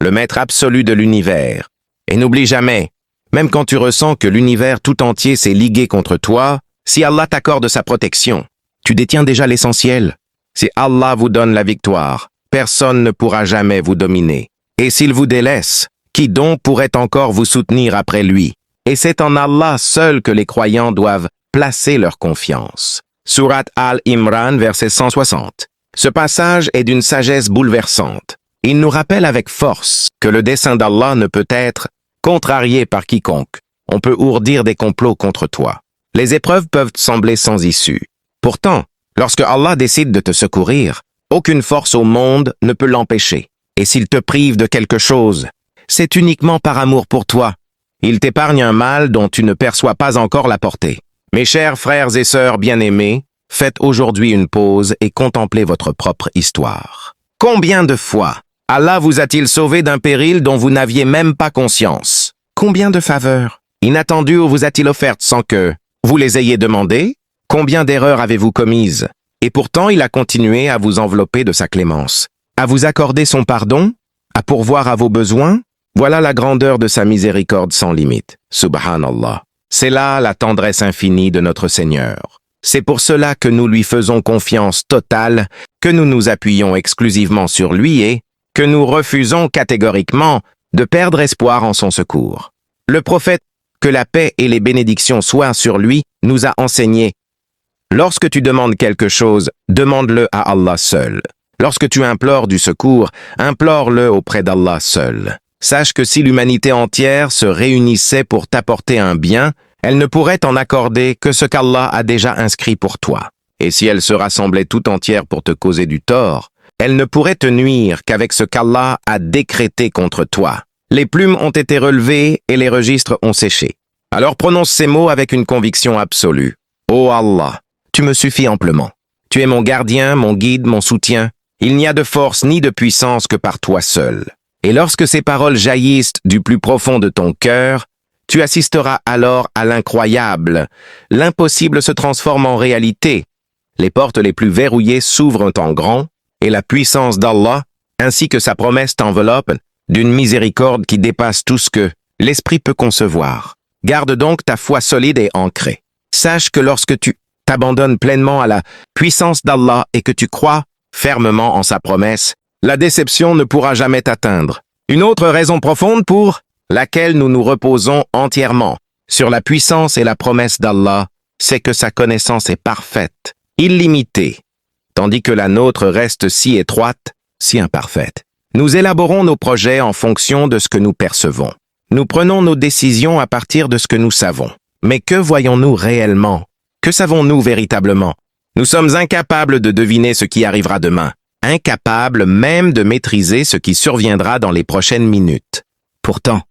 le maître absolu de l'univers. Et n'oublie jamais, même quand tu ressens que l'univers tout entier s'est ligué contre toi, si Allah t'accorde sa protection, tu détiens déjà l'essentiel. Si Allah vous donne la victoire, personne ne pourra jamais vous dominer. Et s'il vous délaisse, qui donc pourrait encore vous soutenir après lui? Et c'est en Allah seul que les croyants doivent placer leur confiance. Surat Al-Imran, verset 160. Ce passage est d'une sagesse bouleversante. Il nous rappelle avec force que le dessein d'Allah ne peut être contrarié par quiconque. On peut ourdir des complots contre toi. Les épreuves peuvent sembler sans issue. Pourtant, lorsque Allah décide de te secourir, aucune force au monde ne peut l'empêcher. Et s'il te prive de quelque chose, c'est uniquement par amour pour toi. Il t'épargne un mal dont tu ne perçois pas encore la portée. Mes chers frères et sœurs bien-aimés, faites aujourd'hui une pause et contemplez votre propre histoire. Combien de fois Allah vous a-t-il sauvé d'un péril dont vous n'aviez même pas conscience? Combien de faveurs inattendues vous a-t-il offertes sans que vous les ayez demandées? Combien d'erreurs avez-vous commises? Et pourtant il a continué à vous envelopper de sa clémence, à vous accorder son pardon, à pourvoir à vos besoins. Voilà la grandeur de sa miséricorde sans limite. Subhanallah. C'est là la tendresse infinie de notre Seigneur. C'est pour cela que nous lui faisons confiance totale, que nous nous appuyons exclusivement sur lui et que nous refusons catégoriquement de perdre espoir en son secours. Le prophète, que la paix et les bénédictions soient sur lui, nous a enseigné: lorsque tu demandes quelque chose, demande-le à Allah seul. Lorsque tu implores du secours, implore-le auprès d'Allah seul. Sache que si l'humanité entière se réunissait pour t'apporter un bien, elle ne pourrait en accorder que ce qu'Allah a déjà inscrit pour toi. Et si elle se rassemblait tout entière pour te causer du tort, elle ne pourrait te nuire qu'avec ce qu'Allah a décrété contre toi. Les plumes ont été relevées et les registres ont séché. Alors prononce ces mots avec une conviction absolue. Ô Allah, tu me suffis amplement. Tu es mon gardien, mon guide, mon soutien. Il n'y a de force ni de puissance que par toi seul. Et lorsque ces paroles jaillissent du plus profond de ton cœur, tu assisteras alors à l'incroyable. L'impossible se transforme en réalité. Les portes les plus verrouillées s'ouvrent en grand, et la puissance d'Allah, ainsi que sa promesse t'enveloppe d'une miséricorde qui dépasse tout ce que l'esprit peut concevoir. Garde donc ta foi solide et ancrée. Sache que lorsque tu t'abandonnes pleinement à la puissance d'Allah et que tu crois fermement en sa promesse, la déception ne pourra jamais t'atteindre. Une autre raison profonde pour laquelle nous nous reposons entièrement sur la puissance et la promesse d'Allah, c'est que sa connaissance est parfaite, illimitée, tandis que la nôtre reste si étroite, si imparfaite. Nous élaborons nos projets en fonction de ce que nous percevons. Nous prenons nos décisions à partir de ce que nous savons. Mais que voyons-nous réellement? Que savons-nous véritablement? Nous sommes incapables de deviner ce qui arrivera demain. Incapables même de maîtriser ce qui surviendra dans les prochaines minutes. Pourtant,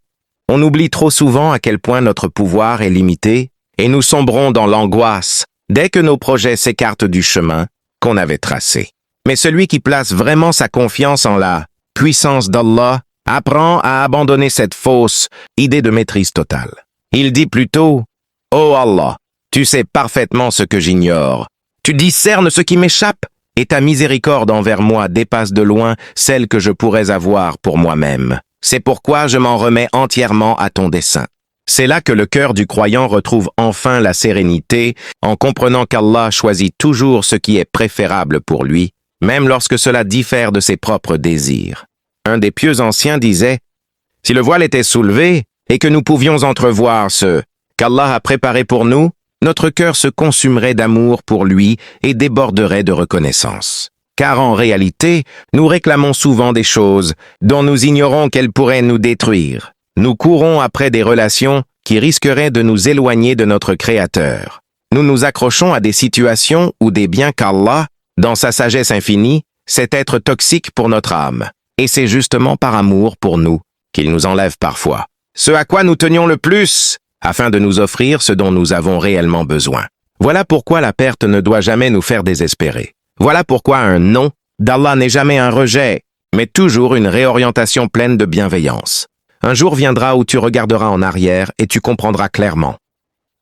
on oublie trop souvent à quel point notre pouvoir est limité et nous sombrons dans l'angoisse dès que nos projets s'écartent du chemin qu'on avait tracé. Mais celui qui place vraiment sa confiance en la puissance d'Allah, apprends à abandonner cette fausse idée de maîtrise totale. Il dit plutôt, « Oh Allah, tu sais parfaitement ce que j'ignore. Tu discernes ce qui m'échappe, et ta miséricorde envers moi dépasse de loin celle que je pourrais avoir pour moi-même. C'est pourquoi je m'en remets entièrement à ton dessein. » C'est là que le cœur du croyant retrouve enfin la sérénité en comprenant qu'Allah choisit toujours ce qui est préférable pour lui, même lorsque cela diffère de ses propres désirs. Un des pieux anciens disait, « Si le voile était soulevé et que nous pouvions entrevoir ce qu'Allah a préparé pour nous, notre cœur se consumerait d'amour pour lui et déborderait de reconnaissance. Car en réalité, nous réclamons souvent des choses dont nous ignorons qu'elles pourraient nous détruire. Nous courons après des relations qui risqueraient de nous éloigner de notre Créateur. Nous nous accrochons à des situations ou des biens qu'Allah, dans sa sagesse infinie, sait être toxiques pour notre âme. Et c'est justement par amour pour nous qu'il nous enlève parfois ce à quoi nous tenions le plus, afin de nous offrir ce dont nous avons réellement besoin. Voilà pourquoi la perte ne doit jamais nous faire désespérer. Voilà pourquoi un non d'Allah n'est jamais un rejet, mais toujours une réorientation pleine de bienveillance. Un jour viendra où tu regarderas en arrière et tu comprendras clairement.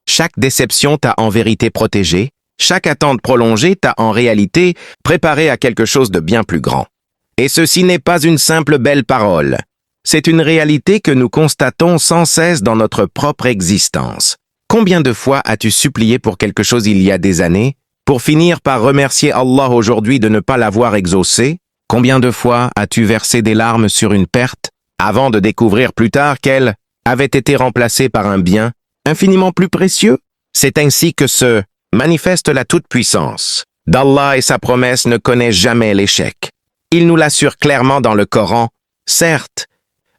Chaque déception t'a en vérité protégé, chaque attente prolongée t'a en réalité préparé à quelque chose de bien plus grand. Et ceci n'est pas une simple belle parole. C'est une réalité que nous constatons sans cesse dans notre propre existence. Combien de fois as-tu supplié pour quelque chose il y a des années, pour finir par remercier Allah aujourd'hui de ne pas l'avoir exaucé? Combien de fois as-tu versé des larmes sur une perte, avant de découvrir plus tard qu'elle avait été remplacée par un bien infiniment plus précieux? C'est ainsi que se manifeste la toute-puissance d'Allah et sa promesse ne connaît jamais l'échec. Il nous l'assure clairement dans le Coran. Certes,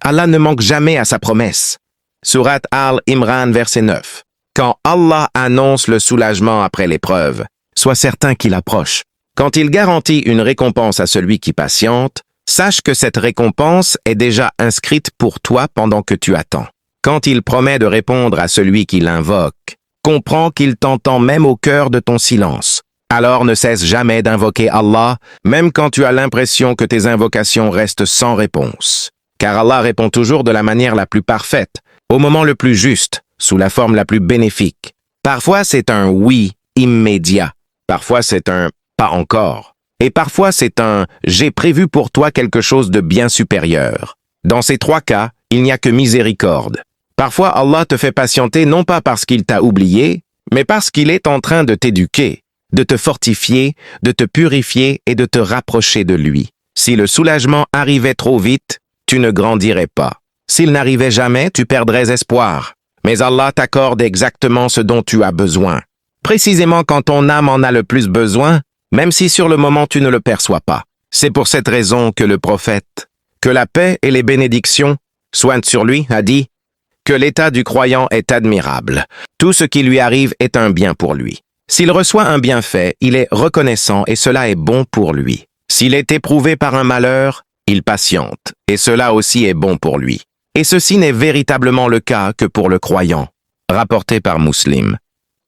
Allah ne manque jamais à sa promesse. Sourate Al-Imran, verset 9. Quand Allah annonce le soulagement après l'épreuve, sois certain qu'il approche. Quand il garantit une récompense à celui qui patiente, sache que cette récompense est déjà inscrite pour toi pendant que tu attends. Quand il promet de répondre à celui qui l'invoque, comprends qu'il t'entend même au cœur de ton silence. Alors ne cesse jamais d'invoquer Allah, même quand tu as l'impression que tes invocations restent sans réponse. Car Allah répond toujours de la manière la plus parfaite, au moment le plus juste, sous la forme la plus bénéfique. Parfois c'est un oui immédiat, parfois c'est un pas encore, et parfois c'est un j'ai prévu pour toi quelque chose de bien supérieur. Dans ces trois cas, il n'y a que miséricorde. Parfois Allah te fait patienter non pas parce qu'il t'a oublié, mais parce qu'il est en train de t'éduquer, de te fortifier, de te purifier et de te rapprocher de lui. Si le soulagement arrivait trop vite, tu ne grandirais pas. S'il n'arrivait jamais, tu perdrais espoir. Mais Allah t'accorde exactement ce dont tu as besoin. Précisément quand ton âme en a le plus besoin, même si sur le moment tu ne le perçois pas. C'est pour cette raison que le prophète, que la paix et les bénédictions soient sur lui, a dit que l'état du croyant est admirable. Tout ce qui lui arrive est un bien pour lui. S'il reçoit un bienfait, il est reconnaissant et cela est bon pour lui. S'il est éprouvé par un malheur, il patiente, et cela aussi est bon pour lui. Et ceci n'est véritablement le cas que pour le croyant. Rapporté par Muslim.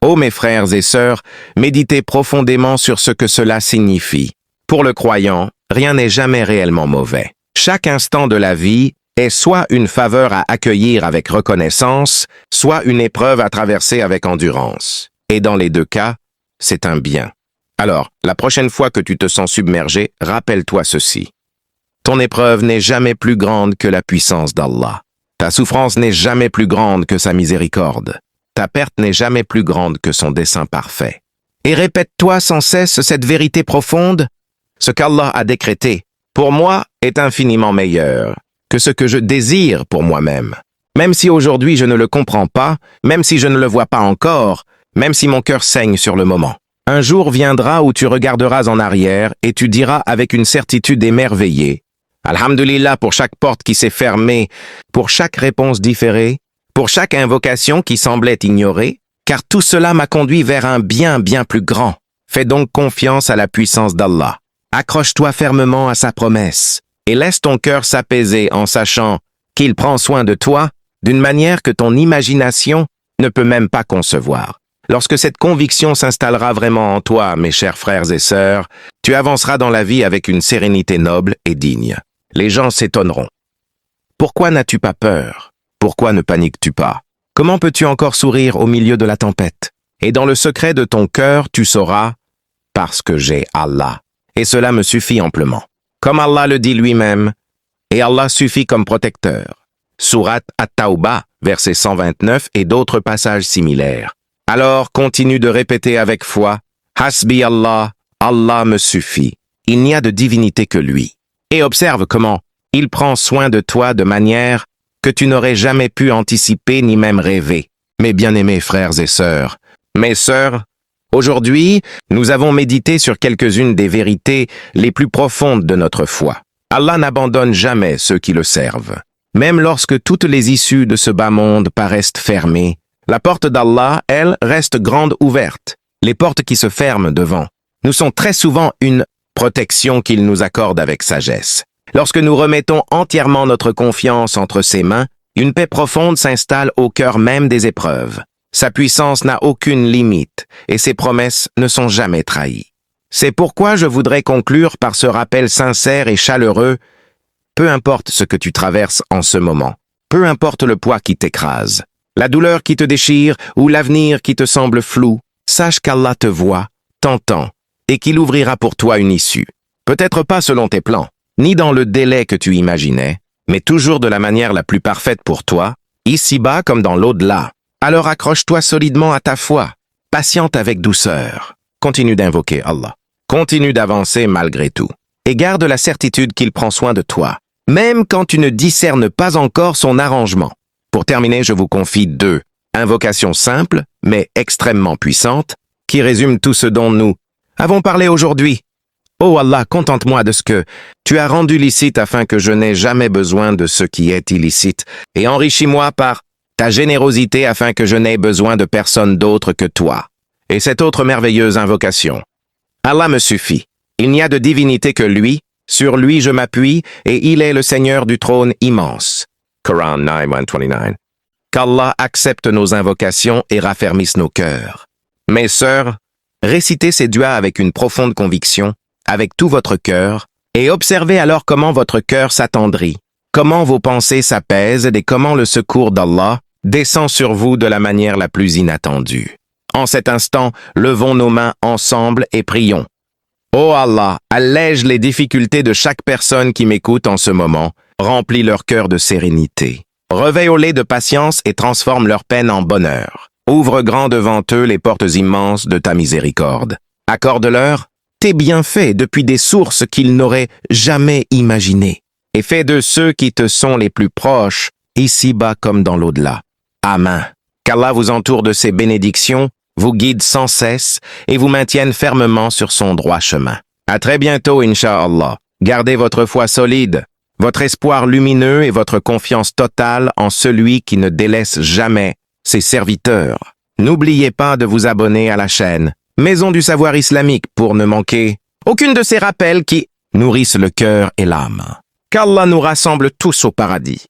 Ô mes frères et sœurs, méditez profondément sur ce que cela signifie. Pour le croyant, rien n'est jamais réellement mauvais. Chaque instant de la vie est soit une faveur à accueillir avec reconnaissance, soit une épreuve à traverser avec endurance. Et dans les deux cas, c'est un bien. Alors, la prochaine fois que tu te sens submergé, rappelle-toi ceci. Ton épreuve n'est jamais plus grande que la puissance d'Allah. Ta souffrance n'est jamais plus grande que sa miséricorde. Ta perte n'est jamais plus grande que son dessein parfait. Et répète-toi sans cesse cette vérité profonde. Ce qu'Allah a décrété, pour moi, est infiniment meilleur que ce que je désire pour moi-même. Même si aujourd'hui je ne le comprends pas, même si je ne le vois pas encore, même si mon cœur saigne sur le moment. Un jour viendra où tu regarderas en arrière et tu diras avec une certitude émerveillée, Alhamdulillah pour chaque porte qui s'est fermée, pour chaque réponse différée, pour chaque invocation qui semblait ignorée, car tout cela m'a conduit vers un bien plus grand. Fais donc confiance à la puissance d'Allah. Accroche-toi fermement à sa promesse et laisse ton cœur s'apaiser en sachant qu'il prend soin de toi d'une manière que ton imagination ne peut même pas concevoir. Lorsque cette conviction s'installera vraiment en toi, mes chers frères et sœurs, tu avanceras dans la vie avec une sérénité noble et digne. Les gens s'étonneront. Pourquoi n'as-tu pas peur? Pourquoi ne paniques-tu pas? Comment peux-tu encore sourire au milieu de la tempête? Et dans le secret de ton cœur, tu sauras, parce que j'ai Allah. Et cela me suffit amplement. Comme Allah le dit lui-même, et Allah suffit comme protecteur. Sourate At-Tawbah, verset 129 et d'autres passages similaires. Alors continue de répéter avec foi, Hasbi Allah, Allah me suffit. Il n'y a de divinité que lui. Et observe comment il prend soin de toi de manière que tu n'aurais jamais pu anticiper ni même rêver. Mes bien-aimés frères et sœurs, mes sœurs, aujourd'hui, nous avons médité sur quelques-unes des vérités les plus profondes de notre foi. Allah n'abandonne jamais ceux qui le servent. Même lorsque toutes les issues de ce bas monde paraissent fermées, la porte d'Allah, elle, reste grande ouverte. Les portes qui se ferment devant nous sont très souvent une protection qu'il nous accorde avec sagesse. Lorsque nous remettons entièrement notre confiance entre ses mains, une paix profonde s'installe au cœur même des épreuves. Sa puissance n'a aucune limite et ses promesses ne sont jamais trahies. C'est pourquoi je voudrais conclure par ce rappel sincère et chaleureux. Peu importe ce que tu traverses en ce moment, peu importe le poids qui t'écrase, la douleur qui te déchire ou l'avenir qui te semble flou, sache qu'Allah te voit, t'entend et qu'il ouvrira pour toi une issue. Peut-être pas selon tes plans, ni dans le délai que tu imaginais, mais toujours de la manière la plus parfaite pour toi, ici-bas comme dans l'au-delà. Alors accroche-toi solidement à ta foi, patiente avec douceur. Continue d'invoquer Allah. Continue d'avancer malgré tout. Et garde la certitude qu'il prend soin de toi, même quand tu ne discernes pas encore son arrangement. Pour terminer, je vous confie 2 invocations simples, mais extrêmement puissantes, qui résument tout ce dont nous avons parlé aujourd'hui. Oh Allah, contente-moi de ce que tu as rendu licite afin que je n'ai jamais besoin de ce qui est illicite, et enrichis-moi par ta générosité afin que je n'ai besoin de personne d'autre que toi. Et cette autre merveilleuse invocation. Allah me suffit. Il n'y a de divinité que lui, sur lui je m'appuie, et il est le Seigneur du trône immense. Quran 9:129. Qu'Allah accepte nos invocations et raffermisse nos cœurs. Mes sœurs, récitez ces duas avec une profonde conviction, avec tout votre cœur, et observez alors comment votre cœur s'attendrit, comment vos pensées s'apaisent et comment le secours d'Allah descend sur vous de la manière la plus inattendue. En cet instant, levons nos mains ensemble et prions. Ô Allah, allège les difficultés de chaque personne qui m'écoute en ce moment, remplis leur cœur de sérénité. Réveille-les de patience et transforme leur peine en bonheur. Ouvre grand devant eux les portes immenses de ta miséricorde. Accorde-leur tes bienfaits depuis des sources qu'ils n'auraient jamais imaginées. Et fais de ceux qui te sont les plus proches, ici-bas comme dans l'au-delà. Amen. Qu'Allah vous entoure de ses bénédictions, vous guide sans cesse et vous maintienne fermement sur son droit chemin. À très bientôt, Inch'Allah. Gardez votre foi solide, votre espoir lumineux et votre confiance totale en celui qui ne délaisse jamais ses serviteurs. N'oubliez pas de vous abonner à la chaîne Maison du Savoir Islamique pour ne manquer aucune de ces rappels qui nourrissent le cœur et l'âme. Qu'Allah nous rassemble tous au paradis.